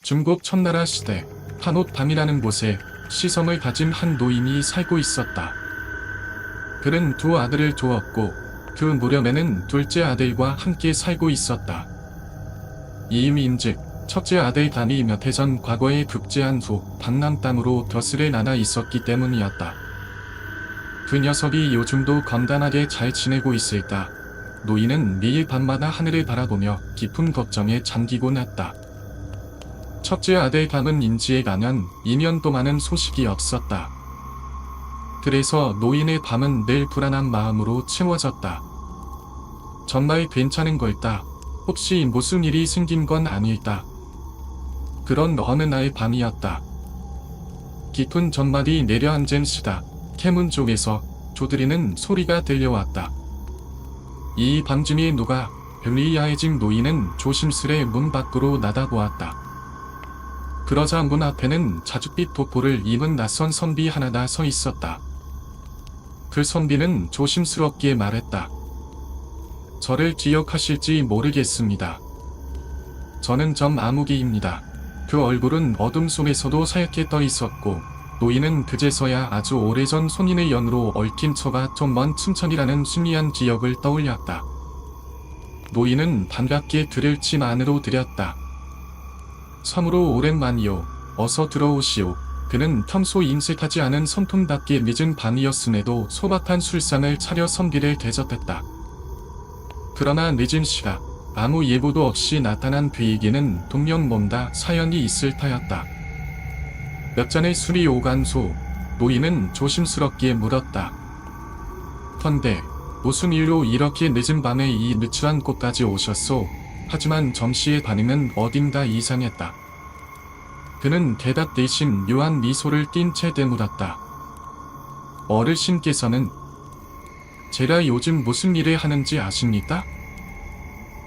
중국 청나라 시대 한옥담이라는 곳에 시섬을 가진 한 노인이 살고 있었다. 그는 두 아들을 두었고 그 무렵에는 둘째 아들과 함께 살고 있었다. 이임인즉 첫째 아들 담이 몇 해 전 과거에 급제한 후 방랑담으로 벼슬을 나나 있었기 때문이었다. 그 녀석이 요즘도 건강하게 잘 지내고 있을까? 노인은 매일 밤마다 하늘을 바라보며 깊은 걱정에 잠기곤 했다. 첫째 아들 담은 인지에 가면 2년 동안은 소식이 없었다. 그래서 노인의 밤은 늘 불안한 마음으로 채워졌다. 정말 괜찮은 걸까? 혹시 무슨 일이 생긴 건 아닐까? 그런 어느 날 밤이었다. 깊은 전말이 내려앉은 시각, 캐문 쪽에서 조드리는 소리가 들려왔다. 이 밤중에 누가? 별이 야해진 노인은 조심스레 문 밖으로 나다보았다. 그러자 문 앞에는 자줏빛 도포를 입은 낯선 선비 하나가 서 있었다. 그 선비는 조심스럽게 말했다. 저를 기억하실지 모르겠습니다. 저는 점 아무개입니다. 그 얼굴은 어둠 속에서도 하얗게 떠 있었고 노인은 그제서야 아주 오래전 손인의 연으로 얽힌 처가 좀 먼 춘천이라는 신미한 기억을 떠올렸다. 노인은 반갑게 들을 침 안으로 들였다. 참으로 오랜만이요. 어서 들어오시오. 그는 평소 인색하지 않은 손통답게 늦은 밤이었음에도 소박한 술상을 차려 선비를 대접했다. 그러나 늦은 시각, 아무 예고도 없이 나타난 그에게는 동명 뭔가 사연이 있을 터였다. 몇 잔의 술이 오간 후 노인은 조심스럽게 물었다. 헌데 무슨 일로 이렇게 늦은 밤에 이 누추한 곳까지 오셨소? 하지만 정씨의 반응은 어딘가 이상했다. 그는 대답 대신 묘한 미소를 띤 채 되물었다. 어르신께서는 제가 요즘 무슨 일을 하는지 아십니까?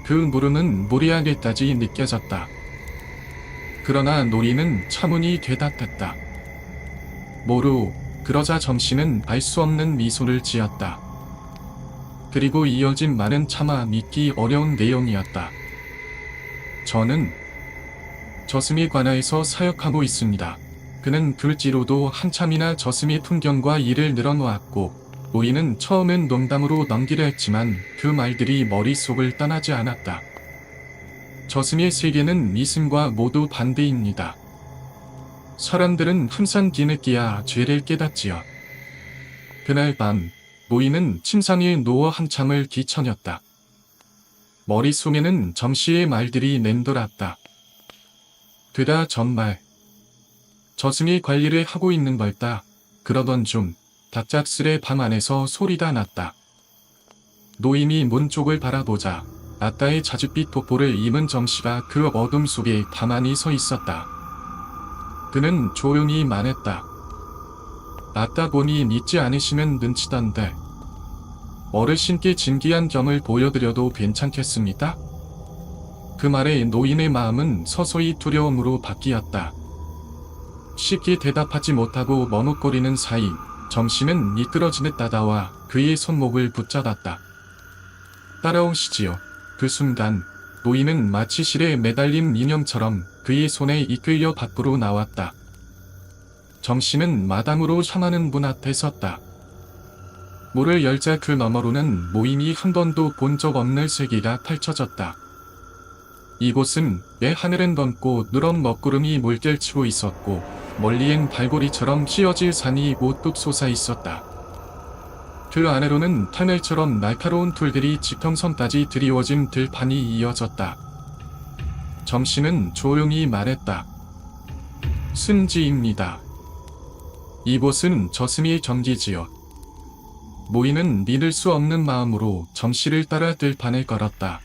그 물음은 무리하게까지 느껴졌다. 그러나 노인은 차분히 대답했다. 모루. 그러자 정씨는 알 수 없는 미소를 지었다. 그리고 이어진 말은 차마 믿기 어려운 내용이었다. 저는 저승의 관아에서 사역하고 있습니다. 그는 불지로도 한참이나 저승의 풍경과 일을 늘어놓았고 노인은 처음엔 농담으로 넘기려 했지만 그 말들이 머릿속을 떠나지 않았다. 저승의 세계는 이승과 모두 반대입니다. 사람들은 항상 뒤늦게야 죄를 깨닫지요. 그날 밤 노인은 침상에 누워 한참을 뒤척였다. 머릿속에는 정씨의 말들이 맴돌았다. 그가 정말 저승의 관리를 하고 있는 걸까? 그러던 중 갑작스레 방 안에서 소리가 났다. 노인이 문 쪽을 바라보자 아따의 자줏빛 도포를 입은 정씨가 그 어둠 속에 가만히 서 있었다. 그는 조용히 말했다. 아따 보니 믿지 않으시면 눈치던데 어르신께 진귀한 점을 보여드려도 괜찮겠습니까? 그 말에 노인의 마음은 서서히 두려움으로 바뀌었다. 쉽게 대답하지 못하고 머뭇거리는 사이 정씨는 미끄러지듯 다가와 그의 손목을 붙잡았다. 따라오시지요. 그 순간 노인은 마치 실에 매달린 인형처럼 그의 손에 이끌려 밖으로 나왔다. 정씨는 마당으로 향하는 문 앞에 섰다. 문을 열자 그 너머로는 모임이 한 번도 본 적 없는 세계가 펼쳐졌다. 이곳은 내 하늘은 검고 누런 먹구름이 물결치고 있었고 멀리엔 발고리처럼 휘어질 산이 우뚝 솟아 있었다. 그 아래로는 하늘처럼 날카로운 돌들이 지평선까지 드리워진 들판이 이어졌다. 정씨는 조용히 말했다. 승지입니다. 이곳은 저승의 정지지요. 모이는 믿을 수 없는 마음으로 정씨를 따라 들판을 걸었다.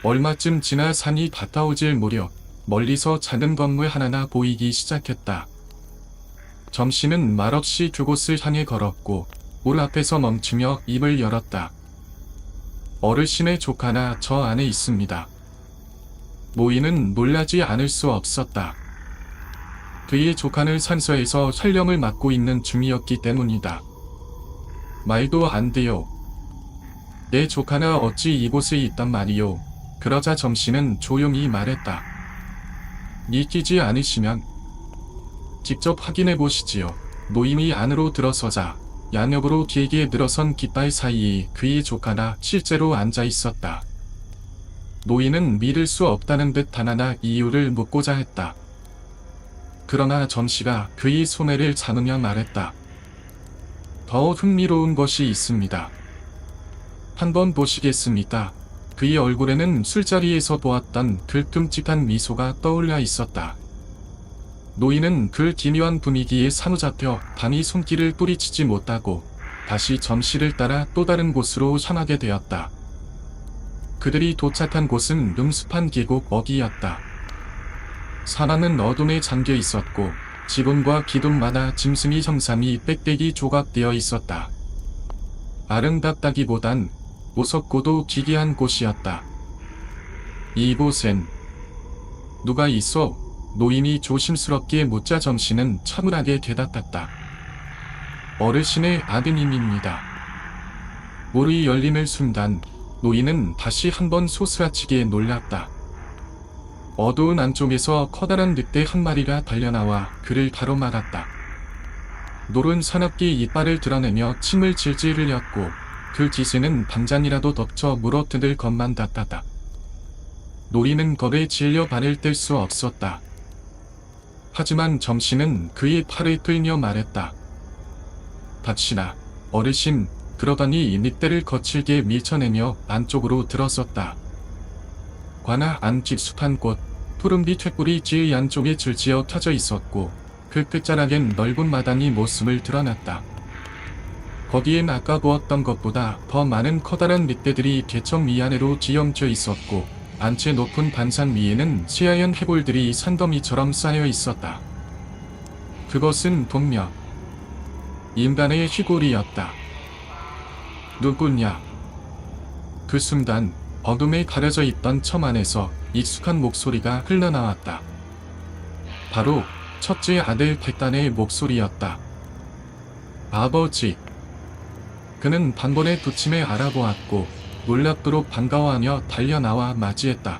얼마쯤 지나 산이 가까워질 무렵 멀리서 작은 건물 하나가 보이기 시작했다. 정씨는 말없이 그곳을 향해 걸었고 물 앞에서 멈추며 입을 열었다. 어르신의 조카나 저 안에 있습니다. 모이는 놀라지 않을 수 없었다. 그의 조카는 산서에서 촬영을 맡고 있는 중이었기 때문이다. 말도 안 돼요. 내 조카나 어찌 이곳에 있단 말이요. 그러자 정씨는 조용히 말했다. 믿기지 않으시면 직접 확인해 보시지요. 노인이 안으로 들어서자 양옆으로 길게 늘어선 깃발 사이에 그의 조카가 실제로 앉아 있었다. 노인은 믿을 수 없다는 듯 하나나 이유를 묻고자 했다. 그러나 점씨가 그의 소매를 잡으며 말했다. 더 흥미로운 것이 있습니다. 한번 보시겠습니까? 그의 얼굴에는 술자리에서 보았던 그 끔찍한 미소가 떠올라 있었다. 노인은 그 기묘한 분위기에 사로잡혀 감히 손길을 뿌리치지 못하고 다시 점씨를 따라 또 다른 곳으로 향하게 되었다. 그들이 도착한 곳은 음습한 계곡 어귀였다. 사방은 어둠에 잠겨 있었고 지붕과 기둥마다 짐승이 형상이 빽빽이 조각되어 있었다. 아름답다기보단 무섭고도 기괴한 곳이었다. 이곳엔 누가 있어? 노인이 조심스럽게 묻자 점씨는 차분하게 대답했다. 어르신의 아드님입니다. 문이 열리는 순간 노인은 다시 한번 소스라치게 놀랐다. 어두운 안쪽에서 커다란 늑대 한 마리가 달려나와 그를 가로막았다. 노른 사납게 이빨을 드러내며 침을 질질 흘렸고 그 기세는 방장이라도 덮쳐 물어뜯을 것만 같았다. 노인은 겁에 질려 발을 뗄 수 없었다. 하지만 점씨는 그의 팔을 끌며 말했다. 닥치나, 어르신. 그러더니 이 늑대를 거칠게 밀쳐내며 안쪽으로 들어섰다. 관아 안 깊숙한 곳, 푸른빛 횃불이 지의 안쪽에 줄지어 켜져 있었고 그 끝자락엔 넓은 마당이 모습을 드러났다. 거기엔 아까 보았던 것보다 더 많은 커다란 늑대들이 개청 위아래로 지형쳐 있었고 안채 높은 반산 위에는 새하얀 해골들이 산더미처럼 쌓여 있었다. 그것은 분명 인간의 휘골이었다. 누구냐? 그 순간 어둠에 가려져 있던 첨 안에서 익숙한 목소리가 흘러나왔다. 바로 첫째 아들 백단의 목소리였다. 아버지. 그는 단번에 부침에 알아보았고 놀랍도록 반가워하며 달려나와 맞이했다.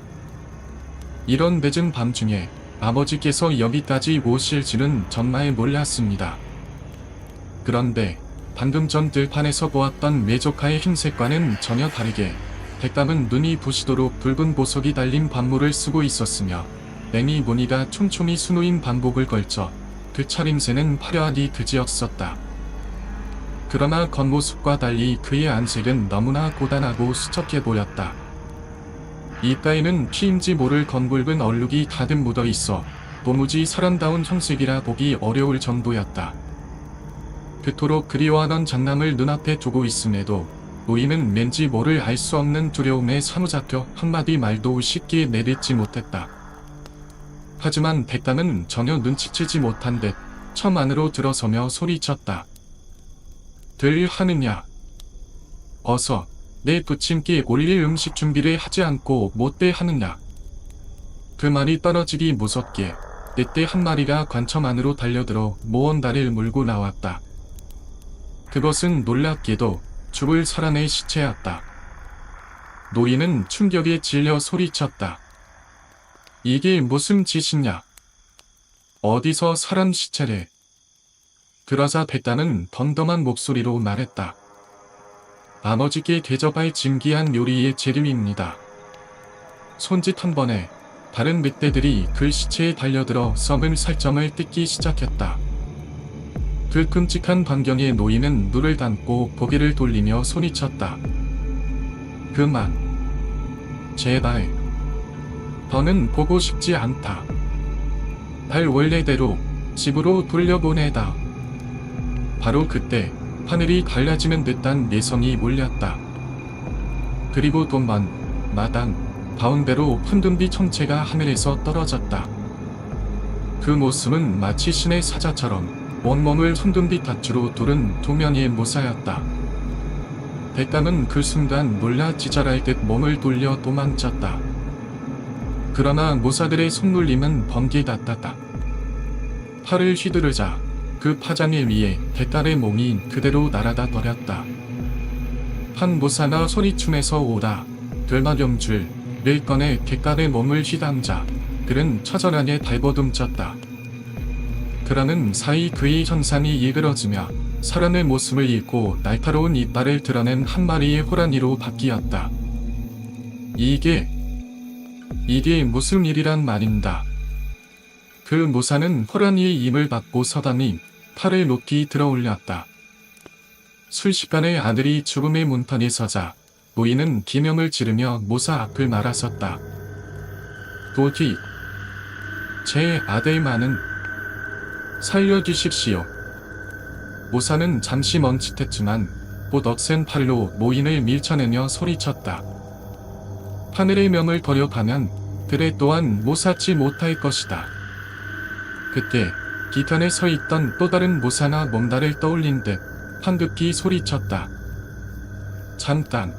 이런 늦은 밤중에 아버지께서 여기까지 오실 줄은 정말 몰랐습니다. 그런데 방금 전 들판에서 보았던 메조카의 흰색과는 전혀 다르게 백담은 눈이 부시도록 붉은 보석이 달린 반모를 쓰고 있었으며 맹이 무늬가 촘촘히 수놓인 반복을 걸쳐 그 차림새는 화려하디 그지없었다. 그러나 겉모습과 달리 그의 안색은 너무나 고단하고 수척해 보였다. 입가에는 피인지 모를 검붉은 얼룩이 가득 묻어있어 도무지 사람다운 형색이라 보기 어려울 정도였다. 그토록 그리워하던 장남을 눈앞에 두고 있음에도 노인은 왠지 모를 알 수 없는 두려움에 사로잡혀 한마디 말도 쉽게 내뱉지 못했다. 하지만 백담은 전혀 눈치채지 못한 듯 첨 안으로 들어서며 소리쳤다. 들 하느냐? 어서 내 부침께 올릴 음식 준비를 하지 않고 못돼 하느냐? 그 말이 떨어지기 무섭게 늑대 한 마리가 관청 안으로 달려들어 모언다리를 물고 나왔다. 그것은 놀랍게도 죽을 사람의 시체였다. 노인은 충격에 질려 소리쳤다. 이게 무슨 짓이냐? 어디서 사람 시체래? 그러자 백단은 덤덤한 목소리로 말했다. 아버지께 대접할 진귀한 요리의 재료입니다. 손짓 한 번에 다른 늑대들이 그 시체에 달려들어 썩은 살점을 뜯기 시작했다. 그 끔찍한 광경에 노인은 눈을 감고 고개를 돌리며 소리쳤다. 그만. 제발. 더는 보고 싶지 않다. 날 원래대로 집으로 돌려보내다. 바로 그때 하늘이 갈라지는 듯한 내성이 몰렸다. 그리고 돈만 마당 가운데로 푼둔빛 형체가 하늘에서 떨어졌다. 그 모습은 마치 신의 사자처럼 온몸을 푼둔빛 밧줄로 두른 두 명의 모사였다. 백담은 그 순간 놀라 지절할 듯 몸을 돌려 도망쳤다. 그러나 모사들의 손놀림은 번개 같았다. 팔을 휘두르자 그 파장에 의해 백달의 몸이 그대로 날아다 버렸다. 한 모사가 소리춤에서 오라 들마렴줄을 꺼내 객갈의 몸을 휘감자 그는 처절하게 발버둥쳤다. 그러는 사이 그의 형상이 일그러지며 사람의 모습을 잃고 날카로운 이빨을 드러낸 한 마리의 호랑이로 바뀌었다. 이게 무슨 일이란 말인가. 그 모사는 호랑이의 입을 받고 서더니 팔을 높이 들어 올렸다. 순식간에 아들이 죽음의 문턱에 서자 노인은 기명을 지르며 모사 앞을 막아섰다. 도끼, 제 아들만은 살려주십시오. 모사는 잠시 멈칫했지만 곧 억센 팔로 노인을 밀쳐내며 소리쳤다. 하늘의 명을 버려가면 그래 또한 모사치 못할 것이다. 그때 뒤편에 서 있던 또 다른 모사가 뭔가를 떠올린 듯 황급히 소리쳤다. 잠깐.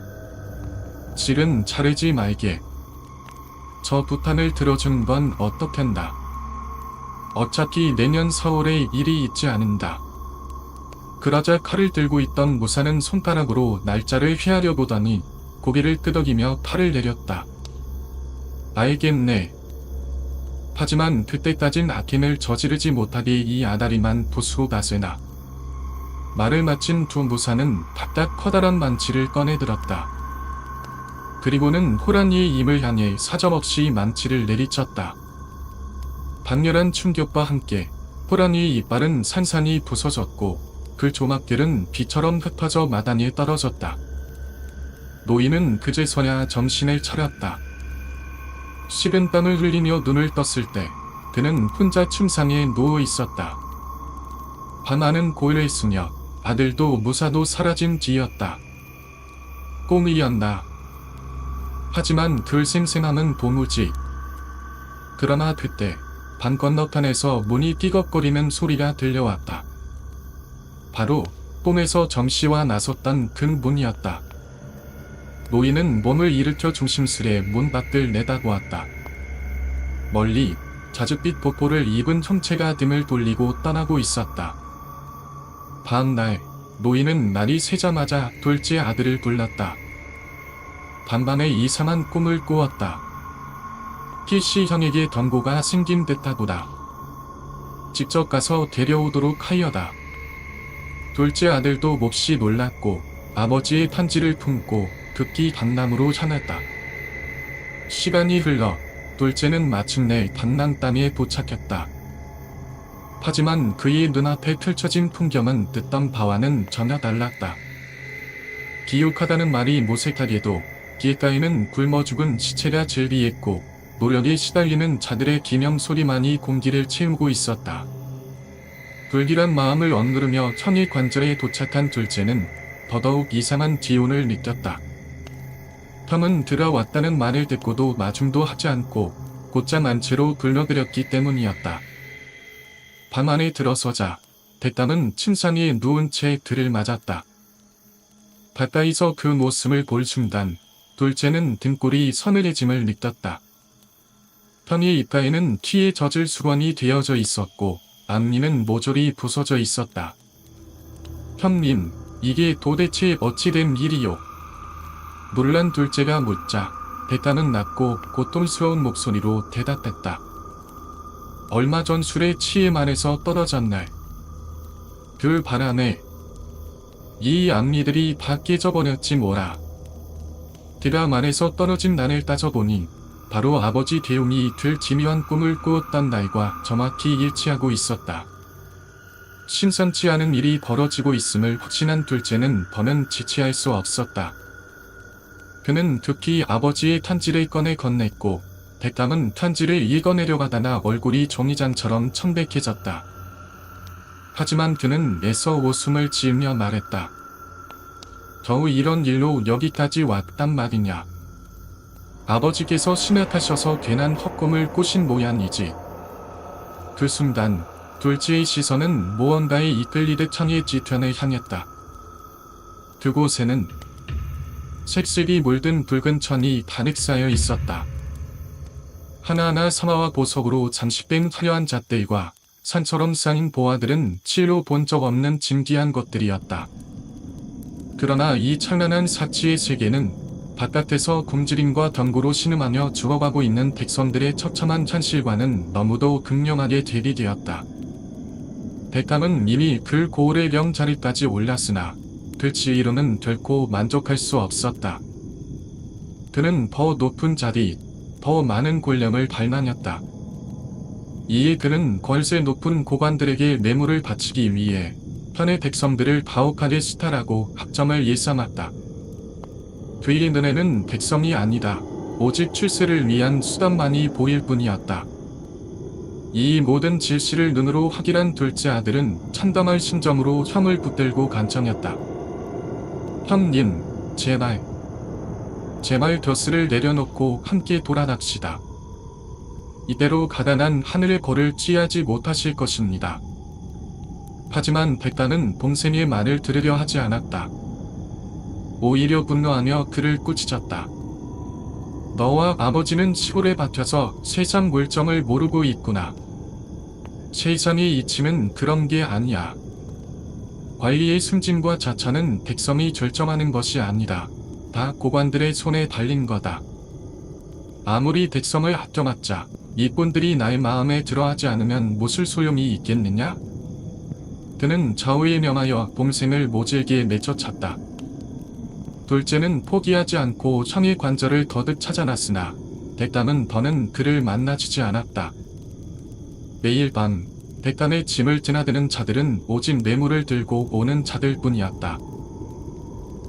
질은 자르지 말게. 저 부탄을 들어준 건 어떻겠나. 어차피 내년 4월에 일이 있지 않은다. 그러자 칼을 들고 있던 모사는 손가락으로 날짜를 휘하려 보더니 고개를 끄덕이며 팔을 내렸다. 알겠네. 하지만 그때까진 악행을 저지르지 못하게 이 아다리만 보수하세나. 말을 마친 두 모사는 각각 커다란 망치를 꺼내들었다. 그리고는 호랑이의 입을 향해 사정없이 망치를 내리쳤다. 강렬한 충격과 함께 호랑이의 이빨은 산산이 부서졌고 그 조막들은 비처럼 흩어져 마당에 떨어졌다. 노인은 그제서야 정신을 차렸다. 식은땀을 흘리며 눈을 떴을 때 그는 혼자 침상에 누워 있었다. 밤하는 고요했으며 아들도 무사도 사라진 뒤였다. 꿈이었나. 하지만 그 생생함은 도무지. 그러나 그때 방 건너편에서 문이 띠걱거리는 소리가 들려왔다. 바로 꿈에서 정씨와 나섰던 그 문이었다. 노인은 몸을 일으켜 조심스레 문 밖을 내다보았다. 멀리 자줏빛 복고를 입은 형체가 등을 돌리고 떠나고 있었다. 다음날 노인은 날이 새자마자 둘째 아들을 불렀다. 반밤에 이상한 꿈을 꾸었다. 희씨 형에게 경고가 생긴 듯하구나. 직접 가서 데려오도록 하여다. 둘째 아들도 몹시 놀랐고 아버지의 편지를 품고 급히 강남으로 향했다. 시간이 흘러 둘째는 마침내 강남댐에 도착했다. 하지만 그의 눈앞에 펼쳐진 풍경은 듣던 바와는 전혀 달랐다. 기욱하다는 말이 모색하게도 길가에는 굶어 죽은 시체가 즐비했고 노력에 시달리는 자들의 기명 소리만이 공기를 채우고 있었다. 불길한 마음을 억누르며 형의 관절에 도착한 둘째는 더더욱 이상한 기운을 느꼈다. 형은 들어왔다는 말을 듣고도 마중도 하지 않고 곧장 안채로 불러들였기 때문이었다. 방 안에 들어서자 대담은 침상에 누운 채 들을 맞았다. 가까이서 그 모습을 볼 순간 둘째는 등골이 서늘해짐을 느꼈다. 형의 입가에는 피에 젖을 수건이 되어져 있었고 앞니는 모조리 부서져 있었다. 형님, 이게 도대체 어찌된 일이요? 놀란 둘째가 묻자 대담은 낮고 고통스러운 목소리로 대답했다. 얼마 전 술에 취해 만에서 떨어진 날. 그 바람에 이 앞니들이 다 깨져버렸지 뭐라. 그가 만에서 떨어진 날을 따져보니 바로 아버지 대웅이 될 기묘한 꿈을 꾸었던 날과 정확히 일치하고 있었다. 심상치 않은 일이 벌어지고 있음을 확신한 둘째는 더는 지체할 수 없었다. 그는 급히 아버지의 편지를 꺼내 건넸고 대담은 편지를 읽어내려가다가 얼굴이 종이장처럼 청백해졌다. 하지만 그는 애써 웃음을 지으며 말했다. 겨우 이런 일로 여기까지 왔단 말이냐. 아버지께서 심약하셔서 괜한 헛꿈을 꾸신 모양이지. 그 순간 둘째의 시선은 무언가에 이끌리듯 형의 뒤편을 향했다. 그곳에는 색색이 물든 붉은 천이 가득 쌓여 있었다. 하나하나 사마와 보석으로 장식된 화려한 잣들과 산처럼 쌓인 보화들은 치로 본 적 없는 진귀한 것들이었다. 그러나 이 찬란한 사치의 세계는 바깥에서 굶주림과 병고로 신음하며 죽어가고 있는 백성들의 처참한 현실과는 너무도 극명하게 대비되었다. 백담은 이미 그 고을의 명자리까지 올랐으나 들치이로는 결코 만족할 수 없었다. 그는 더 높은 자리, 더 많은 권력을 발망했다. 이에 그는 권세 높은 고관들에게 뇌물을 바치기 위해 편의 백성들을 가혹하게 수탈하고 학점을 일삼았다. 그의 눈에는 백성이 아니다. 오직 출세를 위한 수단만이 보일 뿐이었다. 이 모든 질시를 눈으로 확인한 둘째 아들은 참담할 심정으로 형을 붙들고 간청했다. 형님, 제발 돛을 내려놓고 함께 돌아갑시다. 이대로 가난한 하늘의 벌을 취하지 못하실 것입니다. 하지만 백단은 동생의 말을 들으려 하지 않았다. 오히려 분노하며 그를 꾸짖었다. 너와 아버지는 시골에 박혀서 세상 물정을 모르고 있구나. 세상의 이침은 그런 게 아니야. 관리의 승진과 자처는 백성이 결정하는 것이 아니다. 다 고관들의 손에 달린 거다. 아무리 백성을 합쳐맞자 이꾼들이 나의 마음에 들어하지 않으면 무슨 소용이 있겠느냐? 그는 좌우에 명하여 동생을 모질게 내쫓았다. 둘째는 포기하지 않고 형의 관절을 거듭 찾아났으나 백담은 더는 그를 만나주지 않았다. 매일 밤 백담의 짐을 드나드는 자들은 오직 뇌물을 들고 오는 자들 뿐이었다.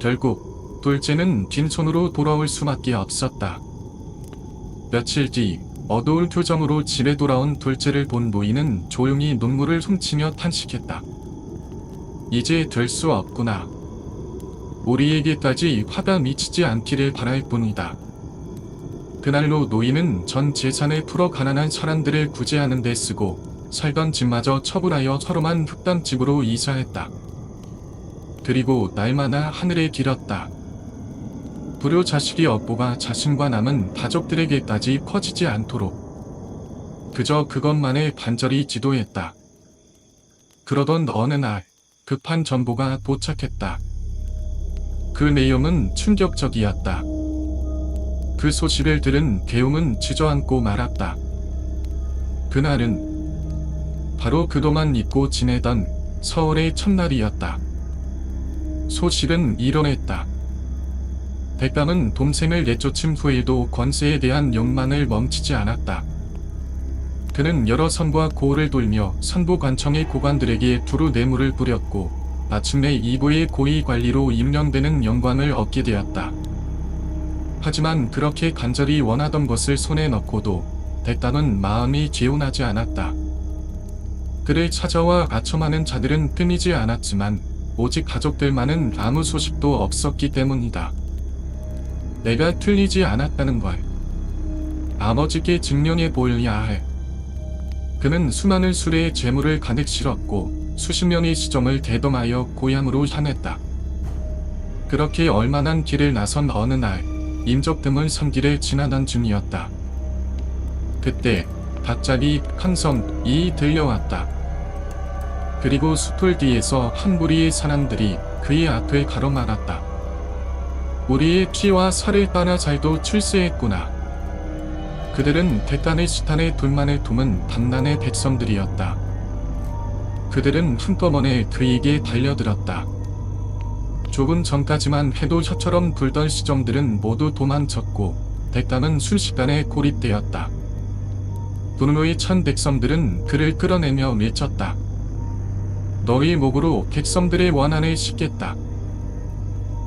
결국 둘째는 빈손으로 돌아올 수밖에 없었다. 며칠 뒤 어두운 표정으로 집에 돌아온 둘째를 본 노인은 조용히 눈물을 훔치며 탄식했다. 이제 될 수 없구나. 우리에게까지 화가 미치지 않기를 바랄 뿐이다. 그날로 노인은 전 재산을 풀어 가난한 사람들을 구제하는 데 쓰고 살던 집마저 처분하여 서름한 흙담집으로 이사했다. 그리고 날마다 하늘에 길었다. 불효 자식이 업보가 자신과 남은 가족들에게까지 퍼지지 않도록 그저 그것만을 간절히 기도했다. 그러던 어느 날 급한 전보가 도착했다. 그 내용은 충격적이었다. 그 소식을 들은 계웅은 주저앉고 말았다. 그날은 바로 그동안 잊고 지내던 서울의 첫날이었다. 소식은 이러했다. 백담은 동생을 내쫓은 후에도 권세에 대한 욕망을 멈추지 않았다. 그는 여러 선과 고을을 돌며 선부관청의 고관들에게 두루 뇌물을 뿌렸고 마침내 이부의 고위 관리로 임명되는 영광을 얻게 되었다. 하지만 그렇게 간절히 원하던 것을 손에 넣고도 백담은 마음이 개운하지 않았다. 그를 찾아와 아첨하는 자들은 끊이지 않았지만 오직 가족들만은 아무 소식도 없었기 때문이다. 내가 틀리지 않았다는 걸 아버지께 증명해 보여야 해. 그는 수많은 수레의 재물을 가득 실었고 수십 명의 시종을 대동하여 고향으로 향했다. 그렇게 얼마난 길을 나선 어느 날 인적 드문 섬길을 지나던 중이었다. 그때 갑자기 큰 성이 들려왔다. 그리고 숲을 뒤에서 한 무리의 사람들이 그의 앞을 가로막았다. 우리의 피와 살을 따라 잘도 출세했구나. 그들은 백단의 시탄에 둘만을 품은 단란의 백성들이었다. 그들은 한꺼번에 그에게 달려들었다. 조금 전까지만 해도 혀처럼 굴던 시종들은 모두 도망쳤고 백단은 순식간에 고립되었다. 분노에 찬 백성들은 그를 끌어내며 밀쳤다. 너희 목으로 백성들의 원한을 씹겠다.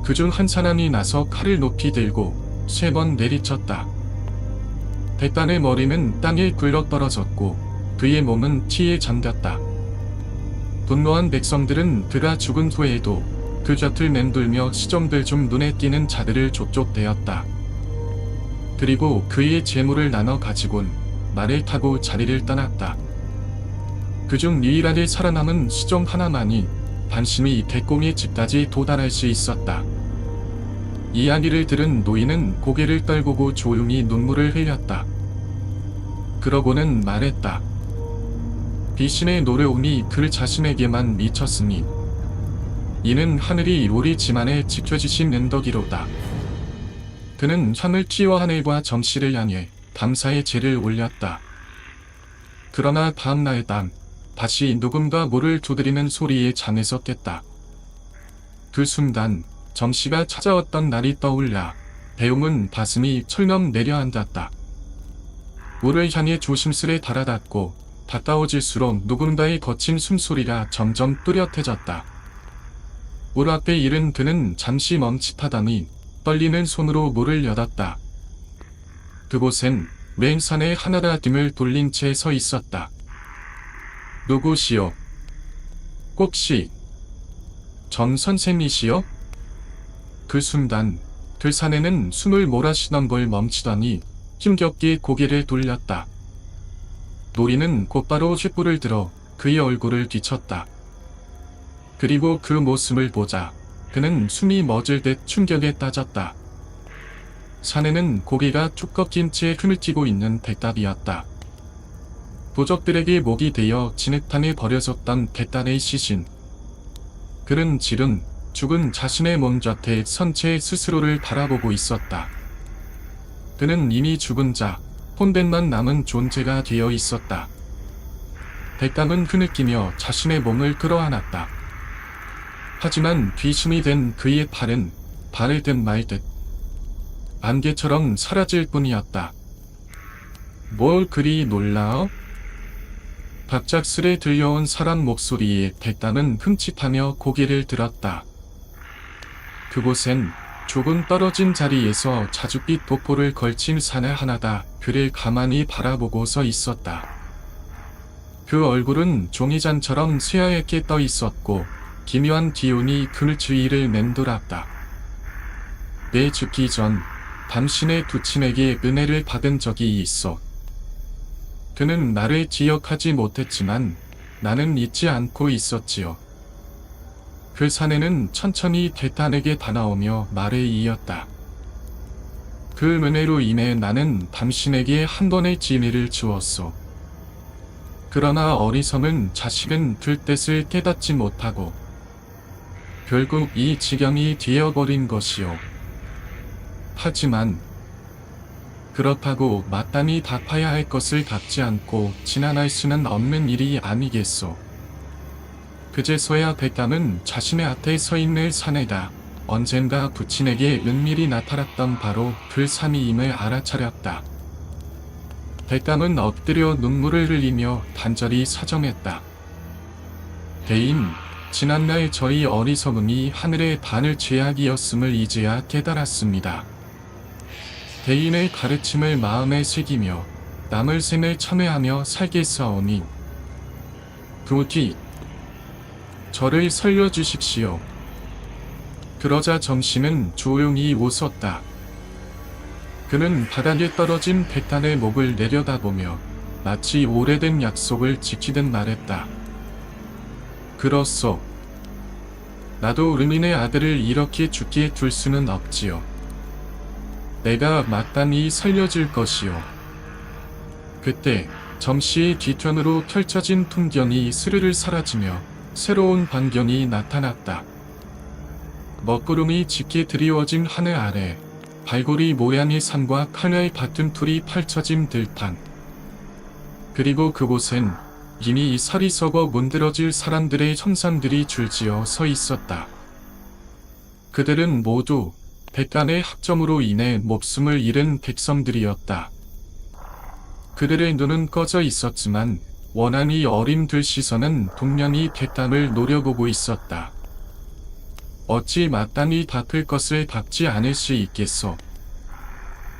그중 한 사람이 나서 칼을 높이 들고 3번 내리쳤다. 백단의 머리는 땅에 굴러떨어졌고 그의 몸은 티에 잠겼다. 분노한 백성들은 그가 죽은 후에도 그 곁을 맴돌며 시종들 중 눈에 띄는 자들을 족족대었다. 그리고 그의 재물을 나눠 가지곤 말을 타고 자리를 떠났다. 그중 유일하게 살아남은 시종 하나만이 반심이 백공의 집까지 도달할 수 있었다. 이야기를 들은 노인은 고개를 떨구고 조용히 눈물을 흘렸다. 그러고는 말했다. 비신의 노려움이 그 자신에게만 미쳤으니 이는 하늘이 우리 집안에 지켜주신 은덕이로다. 그는 향을 튀어 하늘과 점씨를 향해 감사의 제를 올렸다. 그러나 다음날 밤 다시 누군가 문을 두드리는 소리에 잠에서 깼다. 그 순간 점씨가 찾아왔던 날이 떠올라 배웅은 가슴이 철렁 내려앉았다. 문을 향해 조심스레 달아닫고 가까워질수록 누군가의 거친 숨소리가 점점 뚜렷해졌다. 문 앞에 이른 그는 잠시 멈칫하더니 떨리는 손으로 문을 열었다. 그곳엔 맹산에 하나라 등을 돌린 채 서 있었다. 누구시오? 혹시 전 선생이시여? 그 순간 들사내는 숨을 몰아쉬던 걸 멈추더니 힘겹게 고개를 돌렸다. 노리는 곧바로 쇳불을 들어 그의 얼굴을 뒤쳤다. 그리고 그 모습을 보자 그는 숨이 멎을 듯 충격에 빠졌다. 사내는 고개가 쭉 꺾인 채 흠을 튀고 있는 백답이었다. 도적들에게 목이 되어 진흙탕에 버려졌던 백단의 시신. 그는 지른 죽은 자신의 몸 곁에 선 채 스스로를 바라보고 있었다. 그는 이미 죽은 자, 혼돈만 남은 존재가 되어 있었다. 백담은 흐느끼며 자신의 몸을 끌어안았다. 하지만 귀신이 된 그의 팔은 발을 듯 말 듯 안개처럼 사라질 뿐이었다. 뭘 그리 놀라어? 갑작스레 들려온 사람 목소리에 백담은 흠칫하며 고개를 들었다. 그곳엔 조금 떨어진 자리에서 자줏빛 도포를 걸친 사내 하나가 그를 가만히 바라보고 서 있었다. 그 얼굴은 종이잔처럼 쇠하얗게 떠 있었고 기묘한 기운이 그의 주위를 맴돌았다. 내 죽기 전 당신의 두친에게 은혜를 받은 적이 있어. 그는 나를 기억하지 못했지만 나는 잊지 않고 있었지요. 그 사내는 천천히 백단에게 다가오며 말을 이었다. 그 은혜로 인해 나는 당신에게 한 번의 진리를 주었소. 그러나 어리석은 자식은 그 뜻을 깨닫지 못하고 결국 이 지경이 되어버린 것이오. 하지만 그렇다고 마땅히 갚아야 할 것을 갚지 않고 지난할 수는 없는 일이 아니겠소. 그제서야 백담은 자신의 앞에 서 있는 사내가 언젠가 부친에게 은밀히 나타났던 바로 그 사미임을 알아차렸다. 백담은 엎드려 눈물을 흘리며 간절히 사정했다. 대인, 지난날 저희 어리석음이 하늘의 반을 죄악이었음을 이제야 깨달았습니다. 대인의 가르침을 마음에 새기며 남을 생을 참회하며 살겠사오니 부디 저를 살려주십시오. 그러자 점씨는 조용히 웃었다. 그는 바닥에 떨어진 백단의 목을 내려다보며 마치 오래된 약속을 지키듯 말했다. 그렇소. 나도 르민의 아들을 이렇게 죽게 둘 수는 없지요. 내가 마땅히 살려줄 것이요. 그때 점씨의 뒤편으로 펼쳐진 풍경이 스르르 사라지며 새로운 광경이 나타났다. 먹구름이 짙게 드리워진 하늘 아래 발고리 모양의 산과 칼날 같은 툴이 펼쳐진 들판. 그리고 그곳엔 이미 살이 썩어 문드러질 사람들의 형상들이 줄지어 서 있었다. 그들은 모두 백간의 학점으로 인해 목숨을 잃은 백성들이었다. 그들의 눈은 꺼져 있었지만 원한이 어림들 시선은 동명이 백담을 노려보고 있었다. 어찌 마땅히 갚을 것을 갚지 않을 수 있겠소.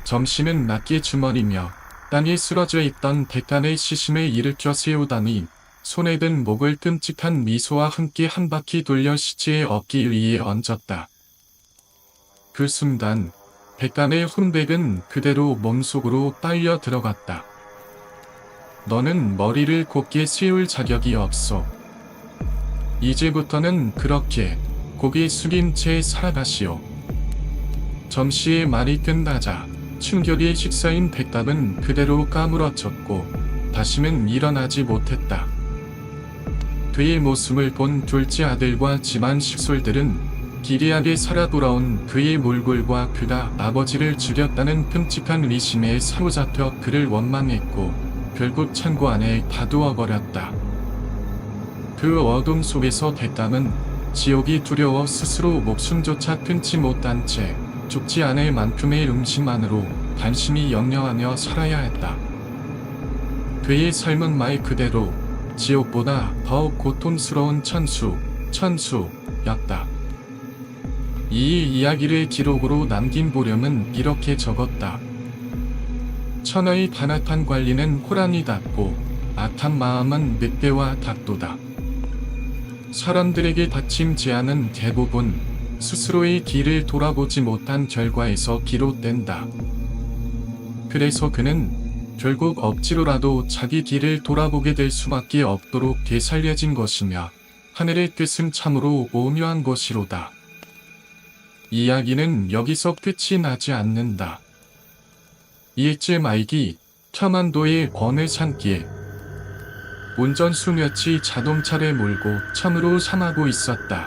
점씨는 낮게 주머니며 땅에 쓰러져 있던 백단의 시신을 일으켜 세우다니 손에 든 목을 끔찍한 미소와 함께 한 바퀴 돌려 시체의 어깨 위에 얹었다. 그 순간 백단의 혼백은 그대로 몸속으로 빨려 들어갔다. 너는 머리를 곧게 세울 자격이 없어. 이제부터는 그렇게 고개 숙인 채 살아가시오. 점씨의 말이 끝나자 충격의 식사인 백답은 그대로 까무러쳤고 다시는 일어나지 못했다. 그의 모습을 본 둘째 아들과 집안 식솔들은 기리하게 살아 돌아온 그의 몰골과 그가 아버지를 죽였다는 끔찍한 리심에 사로잡혀 그를 원망했고 결국 창고 안에 가두어 버렸다. 그 어둠 속에서 대담은 지옥이 두려워 스스로 목숨조차 끊지 못한 채 죽지 않을 만큼의 음식만으로 간신히 영려하며 살아야 했다. 그의 삶은 말 그대로 지옥보다 더욱 고통스러운 천수였다. 이 이야기를 기록으로 남긴 보렴은 이렇게 적었다. 천하의 반악한 관리는 호랑이 같고 악한 마음은 늑대와 같도다. 사람들에게 닥친 재앙은 대부분 스스로의 길을 돌아보지 못한 결과에서 비롯된다. 그래서 그는 결국 억지로라도 자기 길을 돌아보게 될 수밖에 없도록 되살려진 것이며 하늘의 뜻은 참으로 오묘한 것이로다. 이야기는 여기서 끝이 나지 않는다. 일제 말기 첨안도의 어느 산길, 운전수 몇이 자동차를 몰고 참으로 삼하고 있었다.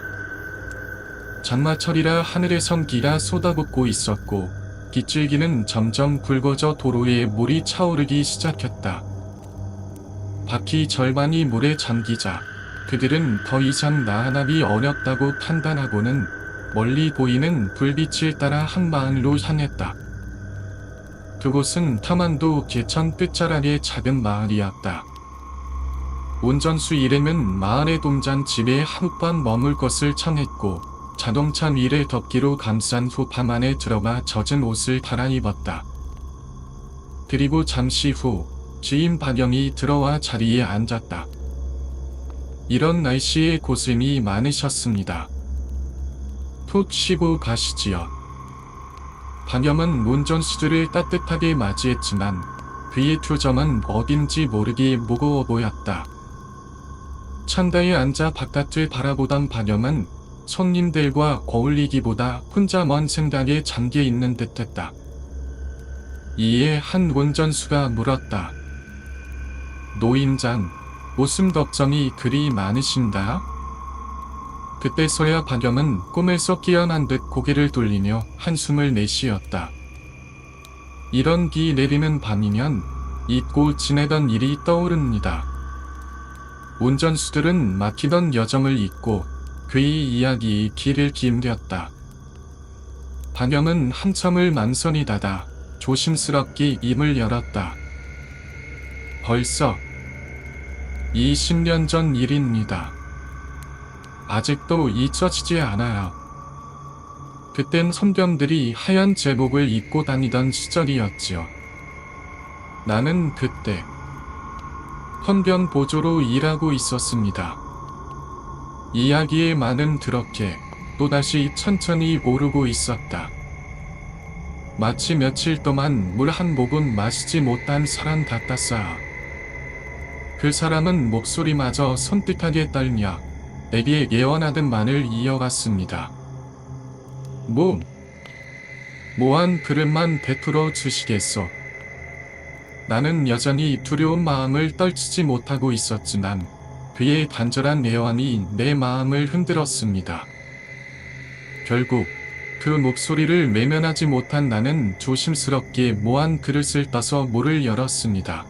장마철이라 하늘에선 비가 쏟아붓고 있었고 빗줄기는 점점 굵어져 도로에 물이 차오르기 시작했다. 바퀴 절반이 물에 잠기자 그들은 더 이상 나아나기 어렵다고 판단하고는 멀리 보이는 불빛을 따라 한 마을로 향했다. 그곳은 첨안도 개천 끝자락의 작은 마을이었다. 운전수 이름은 마을의 동장 집에 하룻밤 머물 것을 청했고 자동차 위를 덮기로 감싼 후 방 안에 들어가 젖은 옷을 갈아입었다. 그리고 잠시 후 주인 박영이 들어와 자리에 앉았다. 이런 날씨에 고생이 많으셨습니다. 푹 쉬고 가시지요. 박영은 운전수들을 따뜻하게 맞이했지만 그의 표정은 어딘지 모르게 무거워 보였다. 창가에 앉아 바깥을 바라보던 박영은 손님들과 어울리기보다 혼자 먼 생각에 잠겨 있는 듯했다. 이에 한 운전수가 물었다. 노인장, 무슨 걱정이 그리 많으신가? 그때서야 박영은 꿈에서 깨어난 듯 고개를 돌리며 한숨을 내쉬었다. 이런 비 내리는 밤이면 잊고 지내던 일이 떠오릅니다. 운전수들은 막히던 여정을 잊고 그의 이야기에 귀를 기울였다. 박영은 한참을 만선이 닫아 조심스럽게 입을 열었다. 벌써 20년 전 일입니다. 아직도 잊혀지지 않아요. 그땐 선병들이 하얀 제복을 입고 다니던 시절이었지요. 나는 그때 헌병 보조로 일하고 있었습니다. 이야기의 많은 그렇게 또다시 천천히 오르고 있었다. 마치 며칠 동안 물 한 모금 마시지 못한 사람 같았어요. 그 사람은 목소리마저 손뜻하게 떨며 내게 예언하듯 말을 이어갔습니다. 한 그릇만 베풀어 주시겠소. 나는 여전히 두려운 마음을 떨치지 못하고 있었지만 그의 간절한 예언이 내 마음을 흔들었습니다. 결국 그 목소리를 외면하지 못한 나는 조심스럽게 모 한 그릇을 떠서 물을 열었습니다.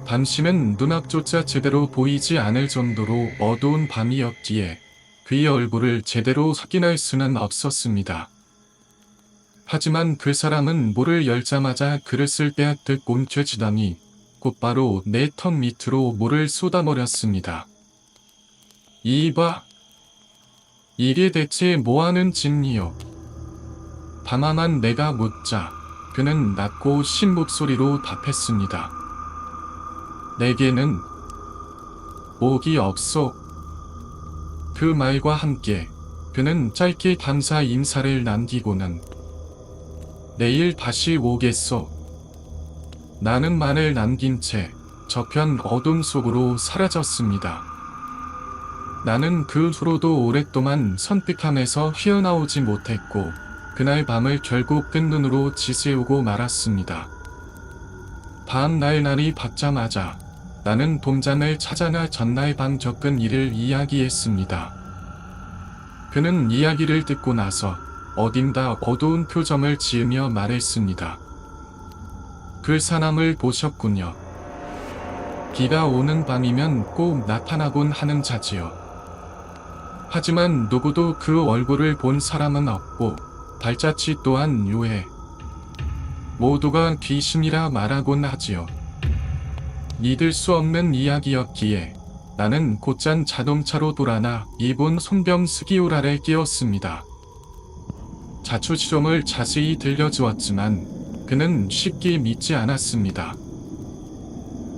당시는 눈앞조차 제대로 보이지 않을 정도로 어두운 밤이었기에 그의 얼굴을 제대로 확인할 수는 없었습니다. 하지만 그 사람은 물을 열자마자 그릇을 빼앗듯 멈춰지더니 곧바로 내 턱 밑으로 물을 쏟아버렸습니다. 이봐! 이게 대체 뭐하는 짓이요? 다만한 내가 묻자 그는 낮고 신 목소리로 답했습니다. 내게는 목이 없소. 그 말과 함께 그는 짧게 감사 인사를 남기고는 내일 다시 오겠소. 나는 말을 남긴 채 저편 어둠 속으로 사라졌습니다. 나는 그 후로도 오랫동안 선택함에서 헤어나오지 못했고 그날 밤을 결국 뜬눈으로 지새우고 말았습니다. 다음 날 날이 밝자마자 나는 동장을 찾아나 전날 밤 겪은 일을 이야기했습니다. 그는 이야기를 듣고 나서 어딘가 어두운 표정을 지으며 말했습니다. 그 사람을 보셨군요. 비가 오는 밤이면 꼭 나타나곤 하는 자지요. 하지만 누구도 그 얼굴을 본 사람은 없고 발자취 또한 유해. 모두가 귀신이라 말하곤 하지요. 믿을 수 없는 이야기였기에 나는 곧장 자동차로 돌아나 이본 손병 스기우라를 끼웠습니다. 자초지종을 자세히 들려주었지만 그는 쉽게 믿지 않았습니다.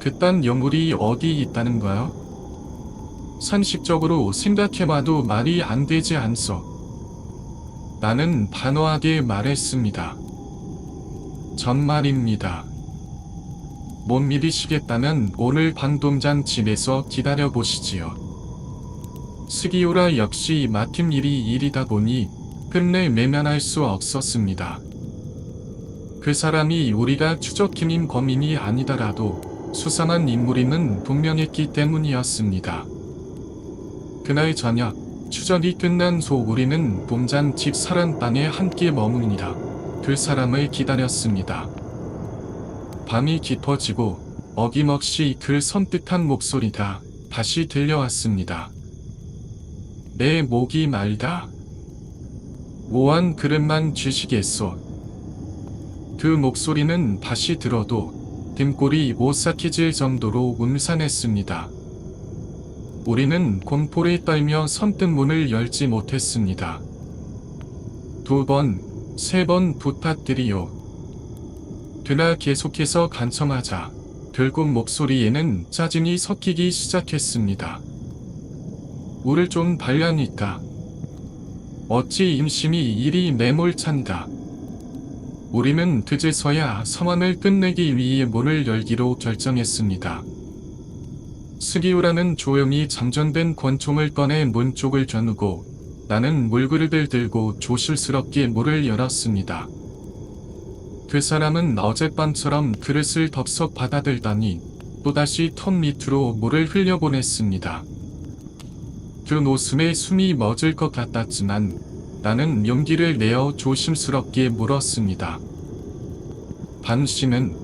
그딴 영물이 어디 있다는 거요? 상식적으로 생각해봐도 말이 안 되지 않소. 나는 단호하게 말했습니다. 정말입니다. 못 믿으시겠다면 오늘 방동장 집에서 기다려보시지요. 스기우라 역시 맡은 일이 일이다 보니 끝내 외면할 수 없었습니다. 그 사람이 우리가 추적해낸 범인이 아니더라도 수상한 인물임은 분명했기 때문이었습니다. 그날 저녁 추적이 끝난 후 우리는 동장 집 사랑방에 함께 머무니라 그 사람을 기다렸습니다. 밤이 깊어지고 어김없이 그 섬뜩한 목소리가 다시 들려왔습니다. 내 목이 말다. 모한 그릇만 주시겠소. 그 목소리는 다시 들어도 등골이 오싹해질 정도로 음산했습니다. 우리는 공포를 떨며 선뜻 문을 열지 못했습니다. 2번, 3번 부탁드리요. 그나 계속해서 간청하자 결국 목소리에는 짜증이 섞이기 시작했습니다. 물을 좀 달라니까. 어찌 임심이 이리 매몰찬가. 우리는 그제서야 상황을 끝내기 위해 문을 열기로 결정했습니다. 스기우라는 조용히 잠전된 권총을 꺼내 문 쪽을 겨누고 나는 물그릇을 들고 조실스럽게 문을 열었습니다. 그 사람은 어젯밤처럼 그릇을 덥석 받아들더니 또다시 턱 밑으로 물을 흘려보냈습니다. 그 노숨에 숨이 멎을 것 같았지만 나는 용기를 내어 조심스럽게 물었습니다. 당신은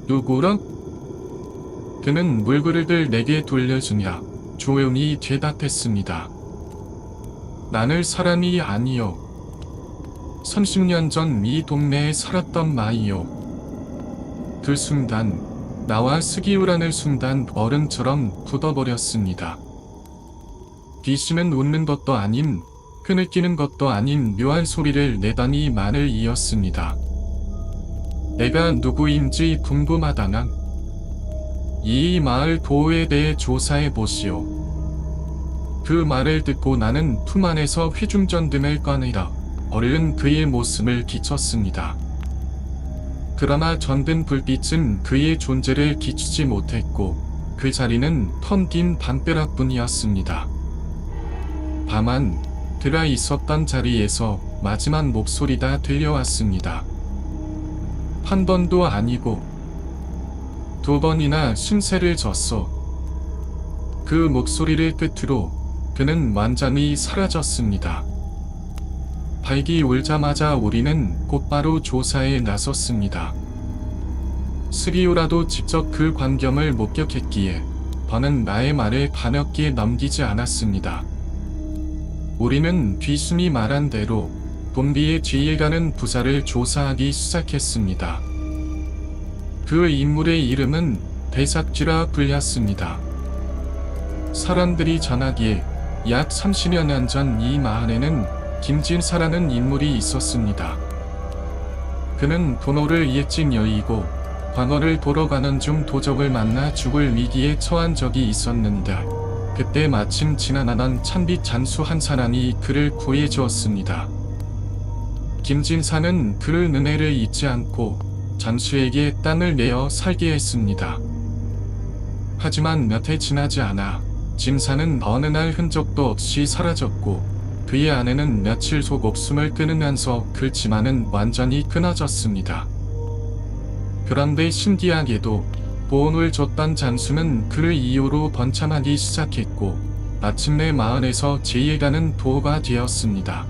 누구라? 그는 물그릇을 내게 돌려주며 조용히 대답했습니다. 나는 사람이 아니요. 30년 전 이 동네에 살았던 마이요. 그 순간 나와 스기우라는 순간 얼음처럼 굳어버렸습니다. 귀신은 웃는 것도 아닌 흐느끼는 것도 아닌 묘한 소리를 내더니 말을 이었습니다. 내가 누구인지 궁금하다면 이 마을 도에 대해 조사해 보시오. 그 말을 듣고 나는 품 안에서 회중전등을 꺼내라 얼른 그의 모습을 비췄습니다. 그러나 전등 불빛은 그의 존재를 비추지 못했고 그 자리는 텅 빈 담벼락뿐이었습니다. 다만 그가 있었던 자리에서 마지막 목소리가 들려왔습니다. 한 번도 아니고 2번이나 신세를 졌소. 그 목소리를 끝으로 그는 완전히 사라졌습니다. 밝이 울자마자 우리는 곧바로 조사에 나섰습니다. 스기우라도 직접 그 광경을 목격했기에 더는 나의 말을 가볍게 넘기지 않았습니다. 우리는 귀순이 말한 대로 본비의 뒤에 가는 부사를 조사하기 시작했습니다. 그 인물의 이름은 대삭쥐라 불렸습니다. 사람들이 전하기에 약 30여 년 전 이 마을에는 김진사라는 인물이 있었습니다. 그는 분호를 이해진 여이고 광어를 보러 가는 중 도적을 만나 죽을 위기에 처한 적이 있었는데 그때 마침 지나가던 찬빛 장수 한 사람이 그를 구해 주었습니다. 김진사는 그를 은혜를 잊지 않고 장수에게 땅을 내어 살게 했습니다. 하지만 몇 해 지나지 않아 진사는 어느 날 흔적도 없이 사라졌고 그의 아내는 며칠 속 목숨을 끊으면서 그 집안은 완전히 끊어졌습니다. 그런데 신기하게도 보온을 줬던 장수는 그를 이후로 번창하기 시작했고 마침내 마을에서 제의가는 도가 되었습니다.